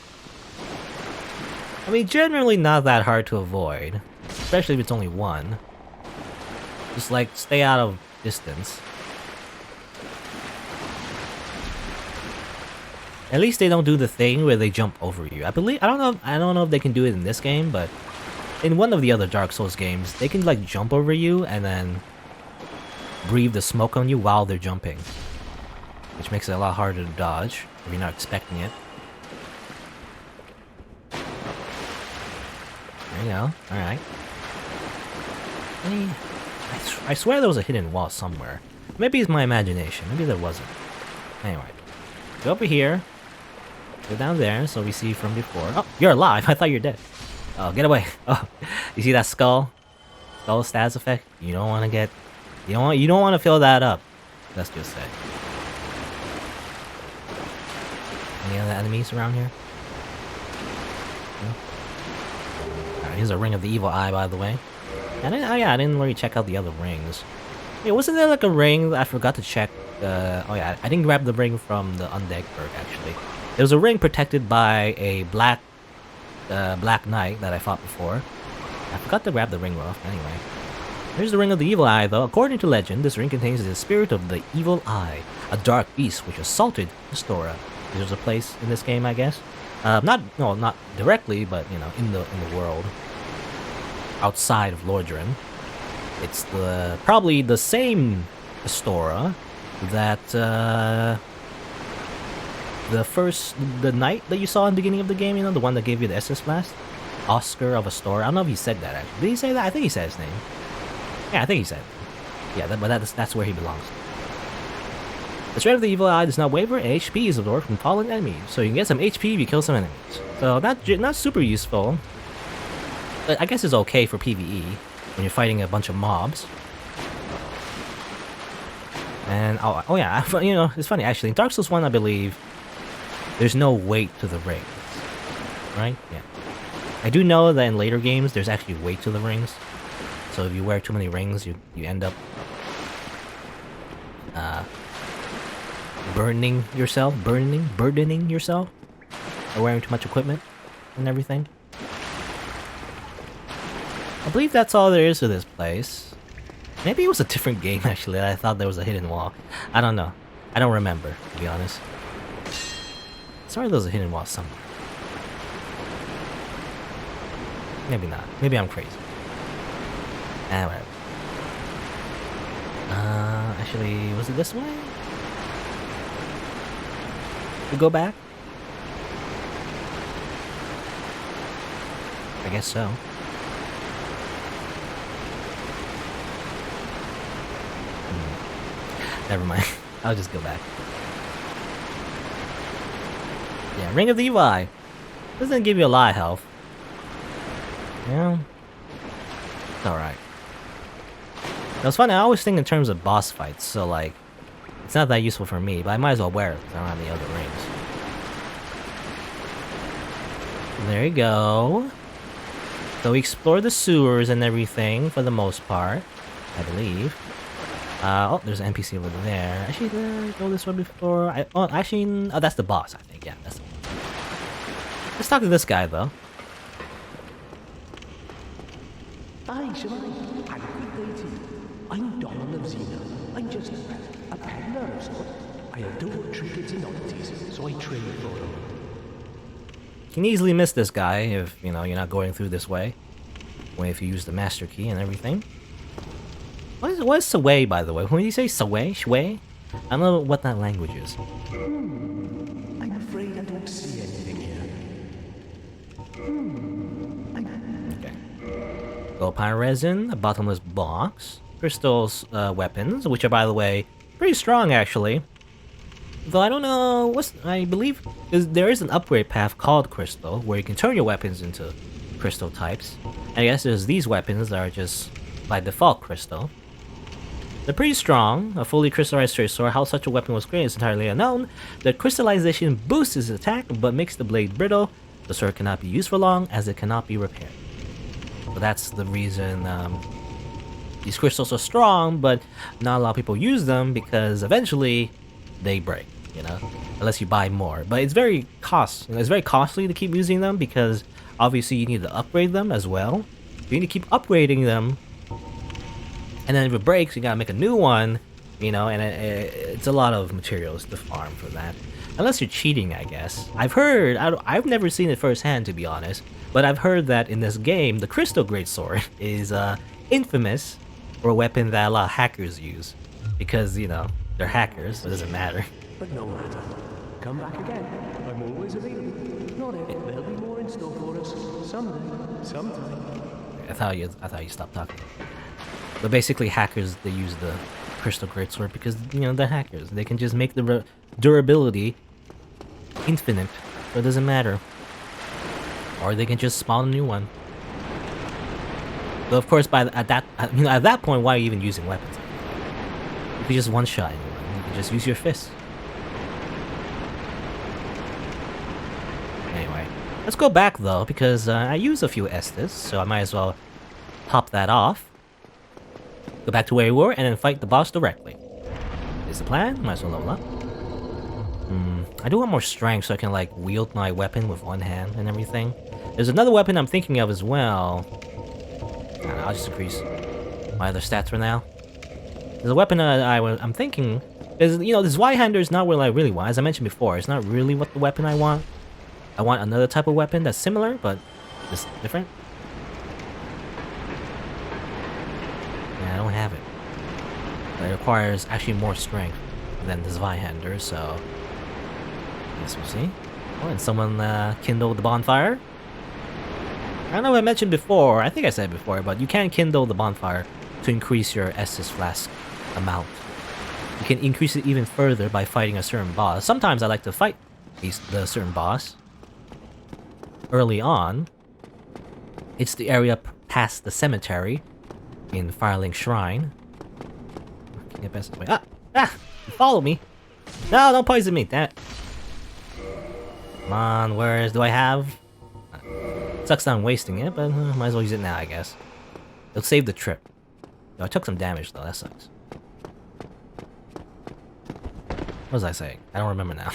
I mean, generally not that hard to avoid. Especially if it's only one. Just like, stay out of distance. At least they don't do the thing where they jump over you. I don't know if they can do it in this game, but in one of the other Dark Souls games, they can like jump over you and then breathe the smoke on you while they're jumping. Which makes it a lot harder to dodge if you're not expecting it. There you go. Alright. I swear there was a hidden wall somewhere. Maybe it's my imagination. Maybe there wasn't. Anyway. Go over here. Go down there so we see from before. Oh, you're alive. I thought you were dead. Oh, get away. Oh, you see that skull? Skull stats effect? You don't want to get... You don't want to fill that up. Let's just say. Any other enemies around here? Alright, here's a ring of the evil eye, by the way. And I didn't really check out the other rings. Hey, wasn't there like a ring that I forgot to check? Oh yeah, I didn't grab the ring from the undead perk actually. There was a ring protected by a black knight that I fought before. I forgot to grab the ring off anyway. Here's the ring of the evil eye though. According to legend, this ring contains the spirit of the evil eye, a dark beast which assaulted Astora. There's a place in this game, I guess. Not directly, but you know, in the world outside of Lordran. It's probably the same Astora that the knight that you saw in the beginning of the game, you know, the one that gave you the SS Blast? Oscar of Astora. I don't know if he said that actually. Did he say that? I think he said his name. Yeah, I think he said it. Yeah, but that's where he belongs. The Strength of the Evil Eye does not waver, and HP is absorbed from fallen enemies, so you can get some HP if you kill some enemies. So not super useful, but I guess it's okay for PvE when you're fighting a bunch of mobs. And oh yeah, you know, it's funny actually. In Dark Souls 1, I believe there's no weight to the rings, right? Yeah. I do know that in later games there's actually weight to the rings. So if you wear too many rings, you end up burdening yourself by wearing too much equipment and everything. I believe that's all there is to this place. Maybe it was a different game actually. I thought there was a hidden wall. I don't know. I don't remember, to be honest. Sorry, there was a hidden wall somewhere. Maybe not. Maybe I'm crazy. Whatever. Actually, was it this way? We go back? I guess so. Never mind. I'll just go back. Yeah, Ring of the Evil Eye. Doesn't give you a lot of health. Yeah. It's alright. It's funny, I always think in terms of boss fights, so like, it's not that useful for me, but I might as well wear it because I don't have any other rings. There you go. So we explored the sewers and everything for the most part, I believe. Oh, there's an NPC over there. Actually, did I go this way before? Oh, that's the boss, I think. Yeah, that's the boss. Let's talk to this guy, though. Hi, Shemai. And good day to you. I'm Donald of Xena. I'm just a peddler of sorts. I adore trinkets and oddities, so I trade for them. You can easily miss this guy if, you know, you're not going through this way. If you use the master key and everything. What is Sway, by the way? When you say Sway? Shway? I don't know what that language is. I'm afraid I don't see anything here. Okay. Gold pine resin, a bottomless box, crystals, weapons, which are, by the way, pretty strong actually. Though I don't know I believe there is an upgrade path called Crystal, where you can turn your weapons into crystal types. And I guess there's these weapons that are just by default crystal. They're pretty strong. A fully crystallized straight sword. How such a weapon was created is entirely unknown. The crystallization boosts its attack, but makes the blade brittle. The sword cannot be used for long, as it cannot be repaired. So that's the reason these crystals are strong, but not a lot of people use them because eventually they break. You know, unless you buy more. But it's very it's very costly to keep using them because obviously you need to upgrade them as well. You need to keep upgrading them. And then if it breaks, you gotta make a new one, you know, and it's a lot of materials to farm for that. Unless you're cheating, I guess. I've heard, I've never seen it firsthand to be honest, but I've heard that in this game, the Crystal Greatsword is infamous for a weapon that a lot of hackers use. Because, you know, they're hackers, so it doesn't matter. But no matter. Come back again. I'm always available. Not if there'll be more in store for us. Someday. Sometime. I thought you stopped talking. But basically, hackers, they use the Crystal Greatsword because, you know, they're hackers. They can just make the durability infinite, so it doesn't matter. Or they can just spawn a new one. But of course, at that point, why are you even using weapons? You could just one-shot anyone. You can just use your fists. Anyway, let's go back though, because I use a few Estus, so I might as well pop that off. Go back to where we were, and then fight the boss directly. Is the plan? Might as well level up. I do want more strength so I can, like, wield my weapon with one hand and everything. There's another weapon I'm thinking of as well. I don't know, I'll just increase my other stats for now. There's a weapon I'm thinking... you know, this Y-hander is not what I really want. As I mentioned before, it's not really what the weapon I want. I want another type of weapon that's similar, but just different. I don't have it. But it requires actually more strength than this Zweihander, so... I guess we'll see. Oh, and someone kindled the bonfire. I don't know if I mentioned before, I think I said before, but you can kindle the bonfire to increase your Estus Flask amount. You can increase it even further by fighting a certain boss. Sometimes I like to fight the certain boss early on. It's the area past the cemetery in Firelink Shrine. Can get past this way. Ah! Follow me! No, don't poison me, damn it. Come on, do I have? Sucks that I'm wasting it, but might as well use it now, I guess. It'll save the trip. Yo, I took some damage though, that sucks. What was I saying? I don't remember now.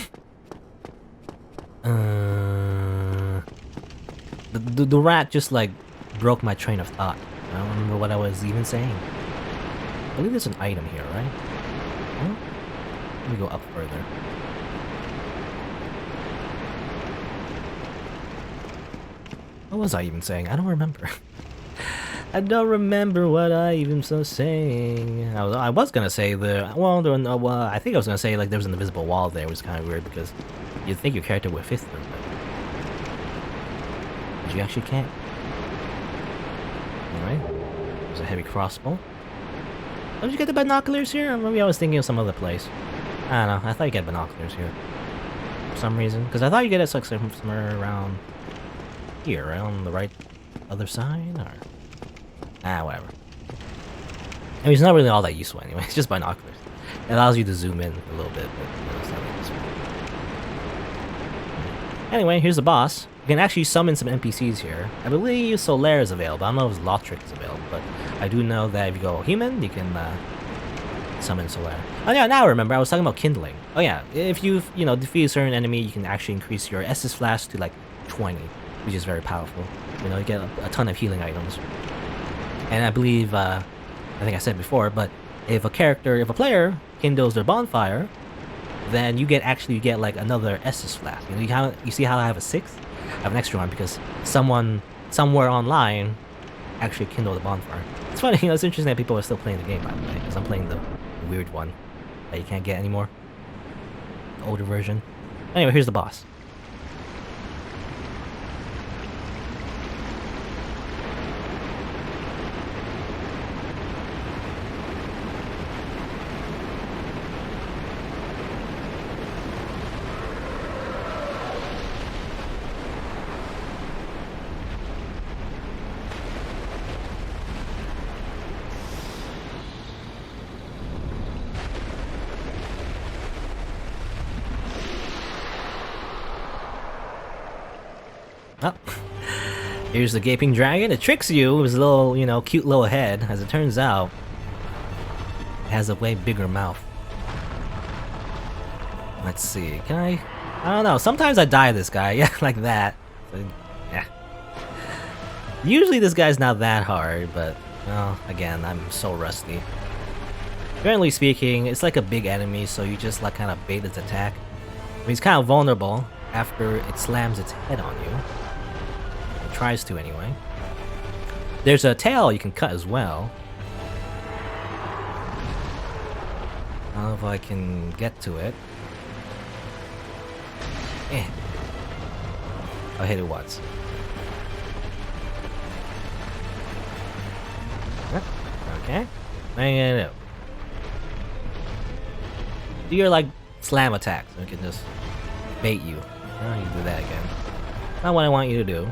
The rat just like broke my train of thought. I don't remember what I was even saying. I believe there's an item here, right? Huh? Let me go up further. What was I even saying? I don't remember. I don't remember what I even was saying. I was gonna say I think I was gonna say like there was an invisible wall there, which is kind of weird because you'd think your character would fit through, but you actually can't. Alright. There's a heavy crossbow. Oh, did you get the binoculars here? Or maybe I was thinking of some other place. I don't know. I thought you get binoculars here. For some reason. Because I thought you get it like somewhere around here, right on the right other side, or whatever. I mean, it's not really all that useful anyway. It's just binoculars. It allows you to zoom in a little bit, but it's not that useful. Anyway, here's the boss. You can actually summon some NPCs here. I believe Solaire is available. I don't know if Lothric is available, but I do know that if you go human, you can summon Solaire. Oh yeah, now I remember. I was talking about kindling. Oh yeah, if you've defeat a certain enemy, you can actually increase your Estus Flask to like 20, which is very powerful. You get a ton of healing items. And I believe, I think I said before, but if a player kindles their bonfire, then you get like another Estus Flask. You see how I have a 6? I have an extra one because someone somewhere online actually kindled the bonfire. It's funny, it's interesting that people are still playing the game, by the way, because I'm playing the weird one that you can't get anymore. The older version. Anyway, here's the boss. Oh. Here's the gaping dragon. It tricks you with his little, cute little head. As it turns out, it has a way bigger mouth. Let's see. Can I don't know. Sometimes I die this guy. Yeah, like that. So, yeah. Usually this guy's not that hard, but, well, again, I'm so rusty. Generally speaking, it's like a big enemy, so you just like kind of bait its attack. I mean, it's kind of vulnerable after it slams its head on you. Tries to anyway. There's a tail you can cut as well. I don't know if I can get to it. I'll hit it once. Okay. What are you gonna do? Do your like slam attacks. I can just bait you. Oh, you do that again. Not what I want you to do.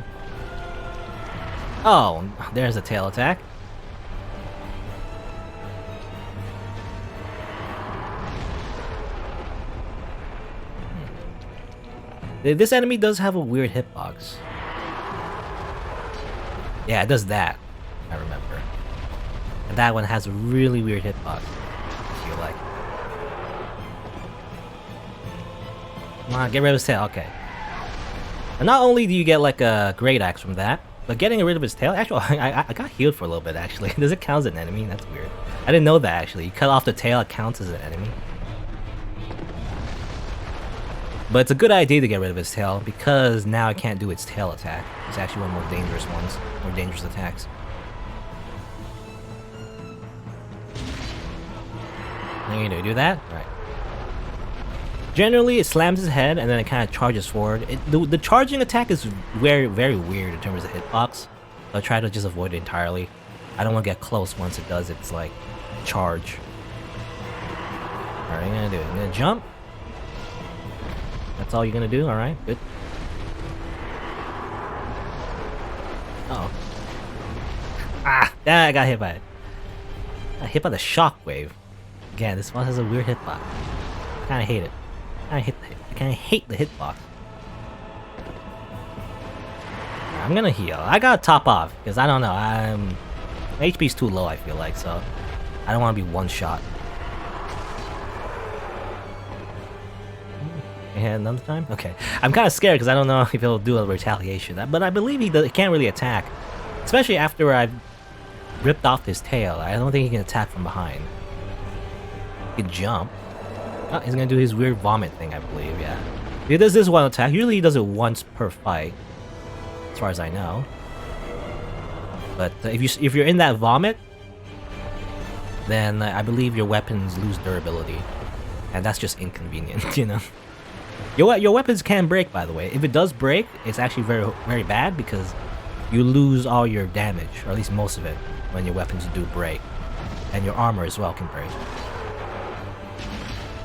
Oh, there's a tail attack. This enemy does have a weird hitbox. Yeah, it does that. I remember. And that one has a really weird hitbox. I feel like. Come on, get rid of his tail. Okay. And not only do you get like a great axe from that, but getting rid of his tail, actually, I got healed for a little bit, actually. Does it count as an enemy? That's weird. I didn't know that, actually. You cut off the tail, it counts as an enemy. But it's a good idea to get rid of his tail, because now it can't do its tail attack. It's actually one of the more dangerous ones. More dangerous attacks. What are you gonna do that? Alright. Generally, it slams his head and then it kind of charges forward. The charging attack is very, very weird in terms of hitbox. So I try to just avoid it entirely. I don't want to get close once it does its like charge. Alright, what are you gonna do? You're gonna jump? That's all you're gonna do? Alright, good. Uh oh. Ah! I got hit by it. I got hit by the shockwave. Again, this one has a weird hitbox. I kinda hate it. I kinda hate the hitbox. I'm gonna heal. I gotta top off, because I don't know, my HP's too low, I feel like, so I don't wanna be one shot. Yeah, another time? Okay. I'm kinda scared because I don't know if he'll do a retaliation. But I believe he can't really attack. Especially after I've ripped off his tail. I don't think he can attack from behind. He can jump. Oh, he's gonna do his weird vomit thing, I believe, yeah. He does this one attack. Usually he does it once per fight, as far as I know. But if you're in that vomit, then I believe your weapons lose durability. And that's just inconvenient, you know? Your weapons can break, by the way. If it does break, it's actually very, very bad because you lose all your damage, or at least most of it, when your weapons do break. And your armor as well can break.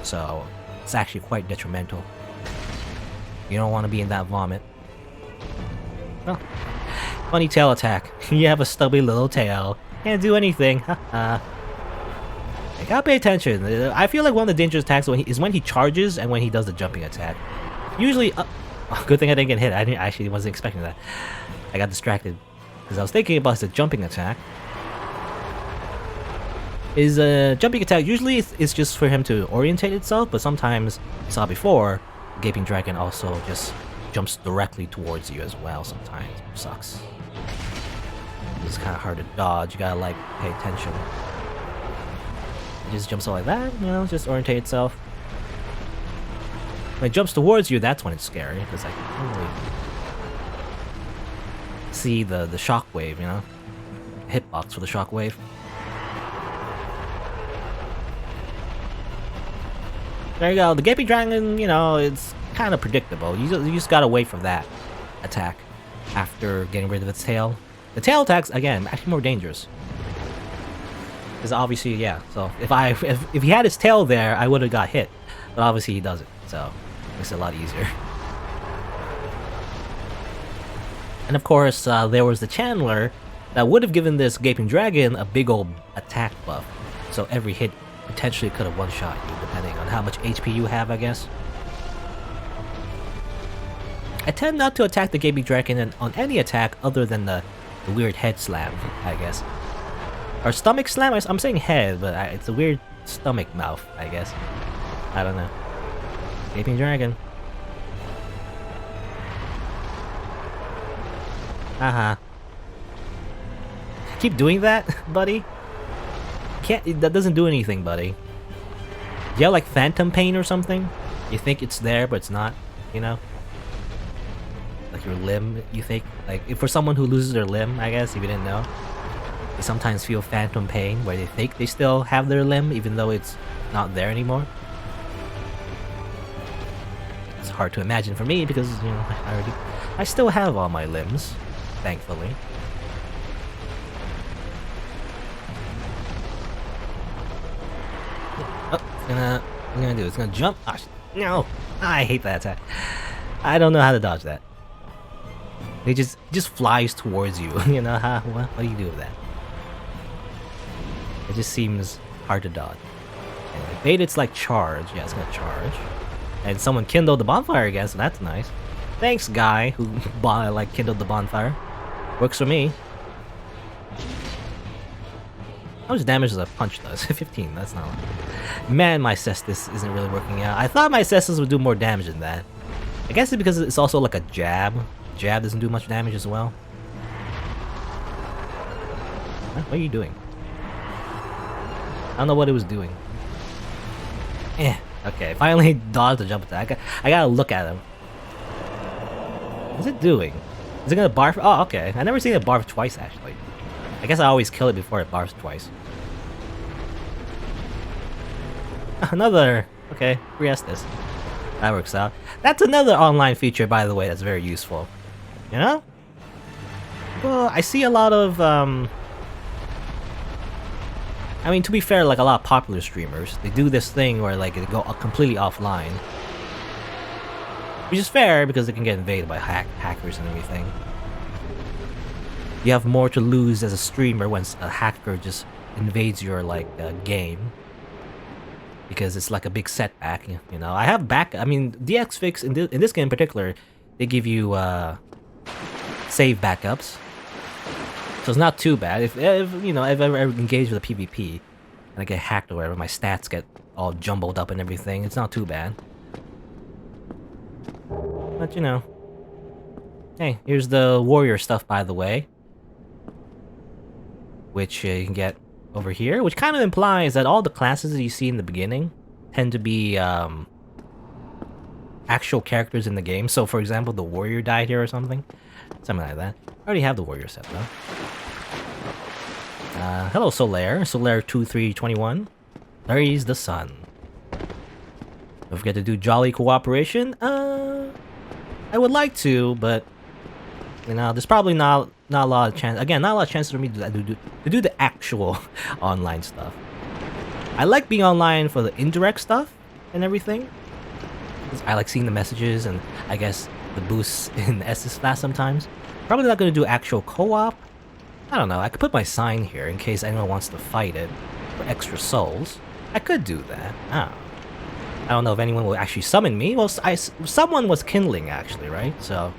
So, it's actually quite detrimental. You don't want to be in that vomit. Oh, funny tail attack. You have a stubby little tail. Can't do anything. Haha. I gotta pay attention. I feel like one of the dangerous attacks is when he charges and when he does the jumping attack. Usually, oh, good thing I didn't get hit. I actually wasn't expecting that. I got distracted because I was thinking about the jumping attack. His jumping attack usually is just for him to orientate itself, but sometimes, you saw before, the Gaping Dragon also just jumps directly towards you as well sometimes. Sucks. It's kind of hard to dodge. You gotta like pay attention. It just jumps out like that, you know, just orientate itself. When it jumps towards you, that's when it's scary, because I can really see the shockwave, you know? Hitbox for the shockwave. There you go, the Gaping Dragon, you know, it's kind of predictable. You just gotta wait for that attack after getting rid of its tail. The tail attacks, again, actually more dangerous. Because obviously, yeah, so if he had his tail there, I would have got hit. But obviously he doesn't, so makes it a lot easier. And of course, there was the Chandler that would have given this Gaping Dragon a big old attack buff. So every hit potentially could have one-shot you, depending on how much HP you have, I guess. I tend not to attack the Gaping Dragon on any attack other than the weird head slam, I guess. Or stomach slam? I'm saying head, but it's a weird stomach mouth, I guess. I don't know. Gaping Dragon. Haha. Keep doing that, buddy? That doesn't do anything, buddy. Do you have like phantom pain or something? You think it's there, but it's not, you know? Like your limb, you think? Like, if for someone who loses their limb, I guess, if you didn't know. They sometimes feel phantom pain where they think they still have their limb even though it's not there anymore. It's hard to imagine for me because, you know, I still have all my limbs, thankfully. Oh, it's gonna jump. Oh, no, I hate that attack. I don't know how to dodge that. It just flies towards you. You know, what do you do with that? It just seems hard to dodge. Anyway, bait, it's like charge. Yeah, it's gonna charge. And someone kindled the bonfire again, so that's nice. Thanks, guy who like kindled the bonfire. Works for me. How much damage does a punch does? 15, that's not a lot. Man, my cestus isn't really working out. I thought my cestus would do more damage than that. I guess it's because it's also like a jab. Jab doesn't do much damage as well. What are you doing? I don't know what it was doing. Okay, finally dodged the jump attack. I gotta look at him. What's it doing? Is it gonna barf? Oh, okay. I've never seen it barf twice, actually. I guess I always kill it before it barfs twice. Another. Okay, re-Estus. That works out. That's another online feature, by the way, that's very useful. You know? Well, I see a lot of, I mean, to be fair, like a lot of popular streamers, they do this thing where like they go completely offline. Which is fair because they can get invaded by hackers and everything. You have more to lose as a streamer when a hacker just invades your like game. Because it's like a big setback, you know. I have I mean, DXFix in this game in particular, they give you save backups, so it's not too bad. If you know, if I ever engage with a PvP and I get hacked or whatever, my stats get all jumbled up and everything. It's not too bad. But you know, hey, here's the warrior stuff, by the way, which you can get over here, which kind of implies that all the classes that you see in the beginning tend to be actual characters in the game. So for example, the warrior died here or something like that. I already have the warrior set though. Hello Solaire 2321. There's the sun. Don't forget to do jolly cooperation. I would like to, but you know, there's probably not a lot of chance. Again, not a lot of chances for me to do the actual online stuff. I like being online for the indirect stuff and everything. I like seeing the messages and I guess the boosts in Estus class sometimes. Probably not gonna do actual co-op. I don't know, I could put my sign here in case anyone wants to fight it for extra souls. I could do that. I don't know if anyone will actually summon me. Well, someone was kindling actually, right? So,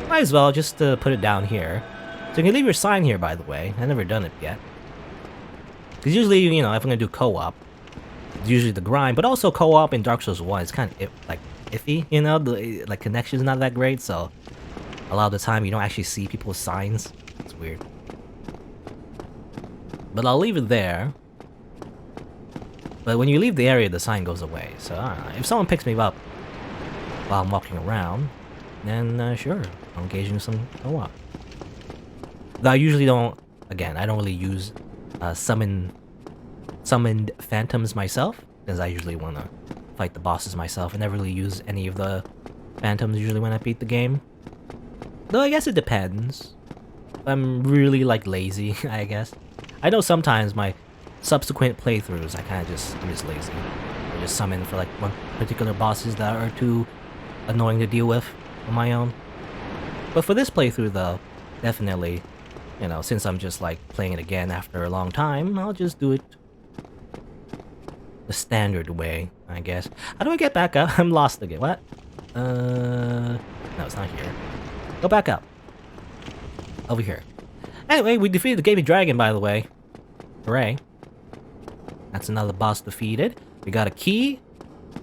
might as well just put it down here. So you can leave your sign here, by the way. I've never done it yet. Because usually, you know, if I'm gonna do co-op, it's usually the grind, but also co-op in Dark Souls 1 is kind of like iffy, you know? The like connection's not that great, so a lot of the time you don't actually see people's signs. It's weird. But I'll leave it there. But when you leave the area, the sign goes away. So I don't know. If someone picks me up while I'm walking around, then sure, I'll engage in some co-op. Though I usually don't. Again, I don't really use summoned phantoms myself, because I usually want to fight the bosses myself. I never really use any of the phantoms usually when I beat the game. Though I guess it depends. I'm really like lazy, I guess. I know sometimes my subsequent playthroughs, I'm just lazy. I just summon for like one particular bosses that are too annoying to deal with on my own. But for this playthrough though, definitely, you know, since I'm just like playing it again after a long time, I'll just do it the standard way, I guess. How do I get back up? I'm lost again. What? No, it's not here. Go back up. Over here. Anyway, we defeated the Gaping Dragon, by the way. Hooray. That's another boss defeated. We got a key.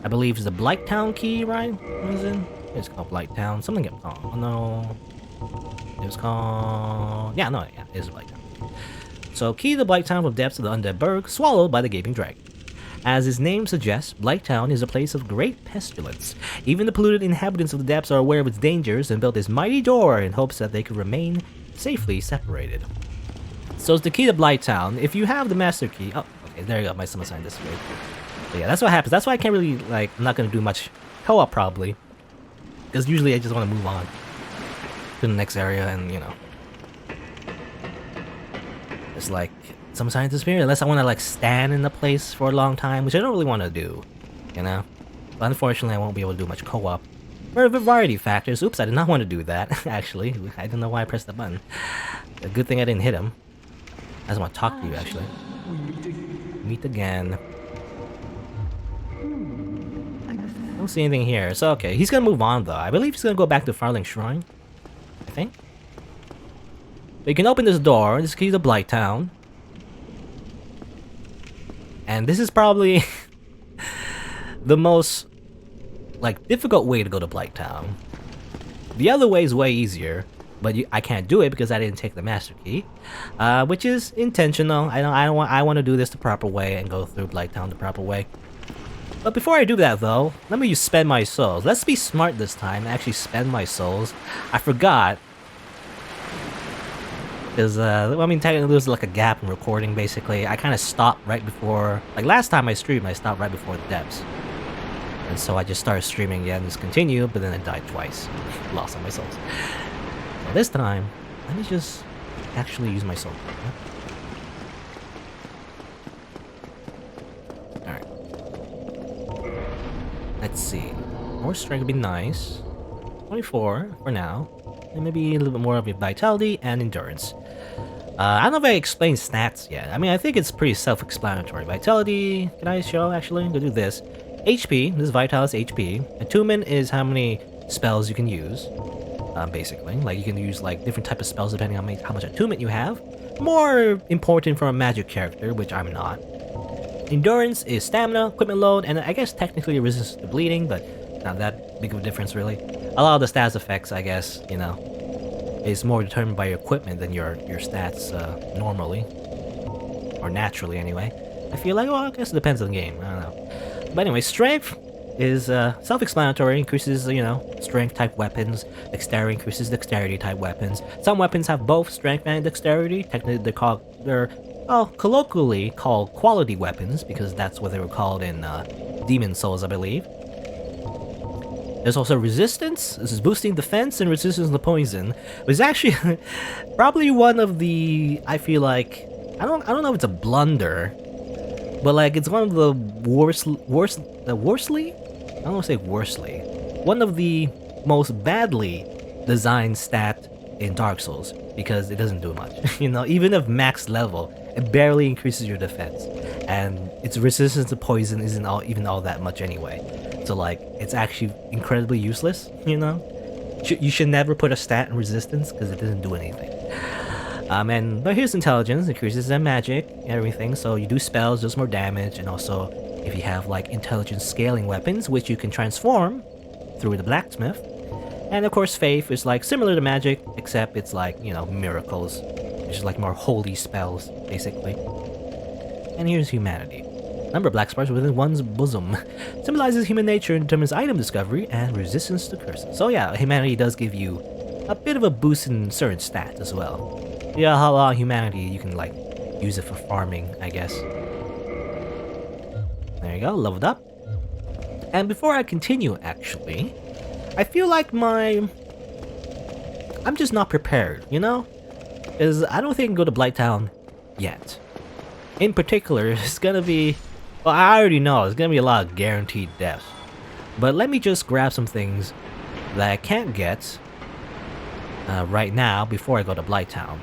I believe it's the Blighttown key, right? What is it? It's called Blighttown. Something else. Oh, no. It was called... Yeah, no, yeah, it is Blighttown. So, key to Blighttown from depths of the undead berg, swallowed by the Gaping Dragon. As his name suggests, Blighttown is a place of great pestilence. Even the polluted inhabitants of the depths are aware of its dangers and built this mighty door in hopes that they could remain safely separated. So it's the key to Blighttown. If you have the master key... Oh, okay, there you go, my summon sign this way. But yeah, that's what happens. That's why I can't really, like, I'm not going to do much co-op probably. Because usually I just want to move on to the next area and, you know. It's like, some sign disappear unless I want to, like, stand in the place for a long time, which I don't really want to do, you know. But unfortunately, I won't be able to do much co-op. For a variety of factors. Oops, I did not want to do that, actually. I don't know why I pressed the button. A good thing I didn't hit him. I just want to talk to you, actually. Meet again. I don't see anything here. So, okay. He's going to move on, though. I believe he's going to go back to Farling Shrine. I think. But you can open this door. This key to Blighttown. And this is probably the most, like, difficult way to go to Blighttown. The other way is way easier. But I can't do it because I didn't take the master key, which is intentional. I want to do this the proper way and go through Blighttown the proper way. But before I do that though, let me just spend my souls. Let's be smart this time and actually spend my souls. I forgot. Because, I mean, technically there's like a gap in recording basically. I kind of stopped right before, like last time I streamed, I stopped right before the depths. And so I just started streaming again, just continued, but then I died twice. Lost all my souls. This time, let me just actually use my soul. Alright. Let's see. More strength would be nice. 24 for now. And maybe a little bit more of your vitality and endurance. I don't know if I explained stats yet. I mean, I think it's pretty self-explanatory. Vitality, can I show actually? Go do this. HP, this vitality is HP. Attunement is how many spells you can use. Basically, like you can use like different type of spells depending on how much attunement you have. More important for a magic character, which I'm not. Endurance is stamina, equipment load, and I guess technically resistance to bleeding, but not that big of a difference really. A lot of the stats effects, I guess, you know, is more determined by your equipment than your stats normally, or naturally anyway. I feel like, well, I guess it depends on the game. I don't know. But anyway, strength is self-explanatory, increases, you know, strength type weapons. Dexterity increases dexterity type weapons. Some weapons have both strength and dexterity. Technically they're colloquially called quality weapons because that's what they were called in Demon Souls, I believe. There's also resistance. This is boosting defense and resistance to poison. Which is actually probably one of the, I feel like, I don't know if it's a blunder, but like it's one of the worstly? I don't want to say worstly. One of the most badly designed stat in Dark Souls because it doesn't do much. You know, even if max level, it barely increases your defense, and its resistance to poison isn't even all that much anyway. So like, it's actually incredibly useless. You know, you should never put a stat in resistance because it doesn't do anything. But here's intelligence, increases in magic and everything. So you do spells, does more damage, and also if you have like intelligence scaling weapons, which you can transform through the blacksmith. And of course, faith is like similar to magic, except it's like, you know, miracles, which is like more holy spells, basically. And here's humanity. Number of black sparks within one's bosom symbolizes human nature and determines item discovery and resistance to curses. So yeah, humanity does give you a bit of a boost in certain stats as well. Yeah, how about humanity, you can like use it for farming, I guess. There you go, leveled up. And before I continue, actually, I feel like I'm just not prepared, you know? Because I don't think I can go to Blighttown yet. In particular, it's gonna be... Well, I already know, there's gonna be a lot of guaranteed deaths. But let me just grab some things that I can't get right now before I go to Blighttown.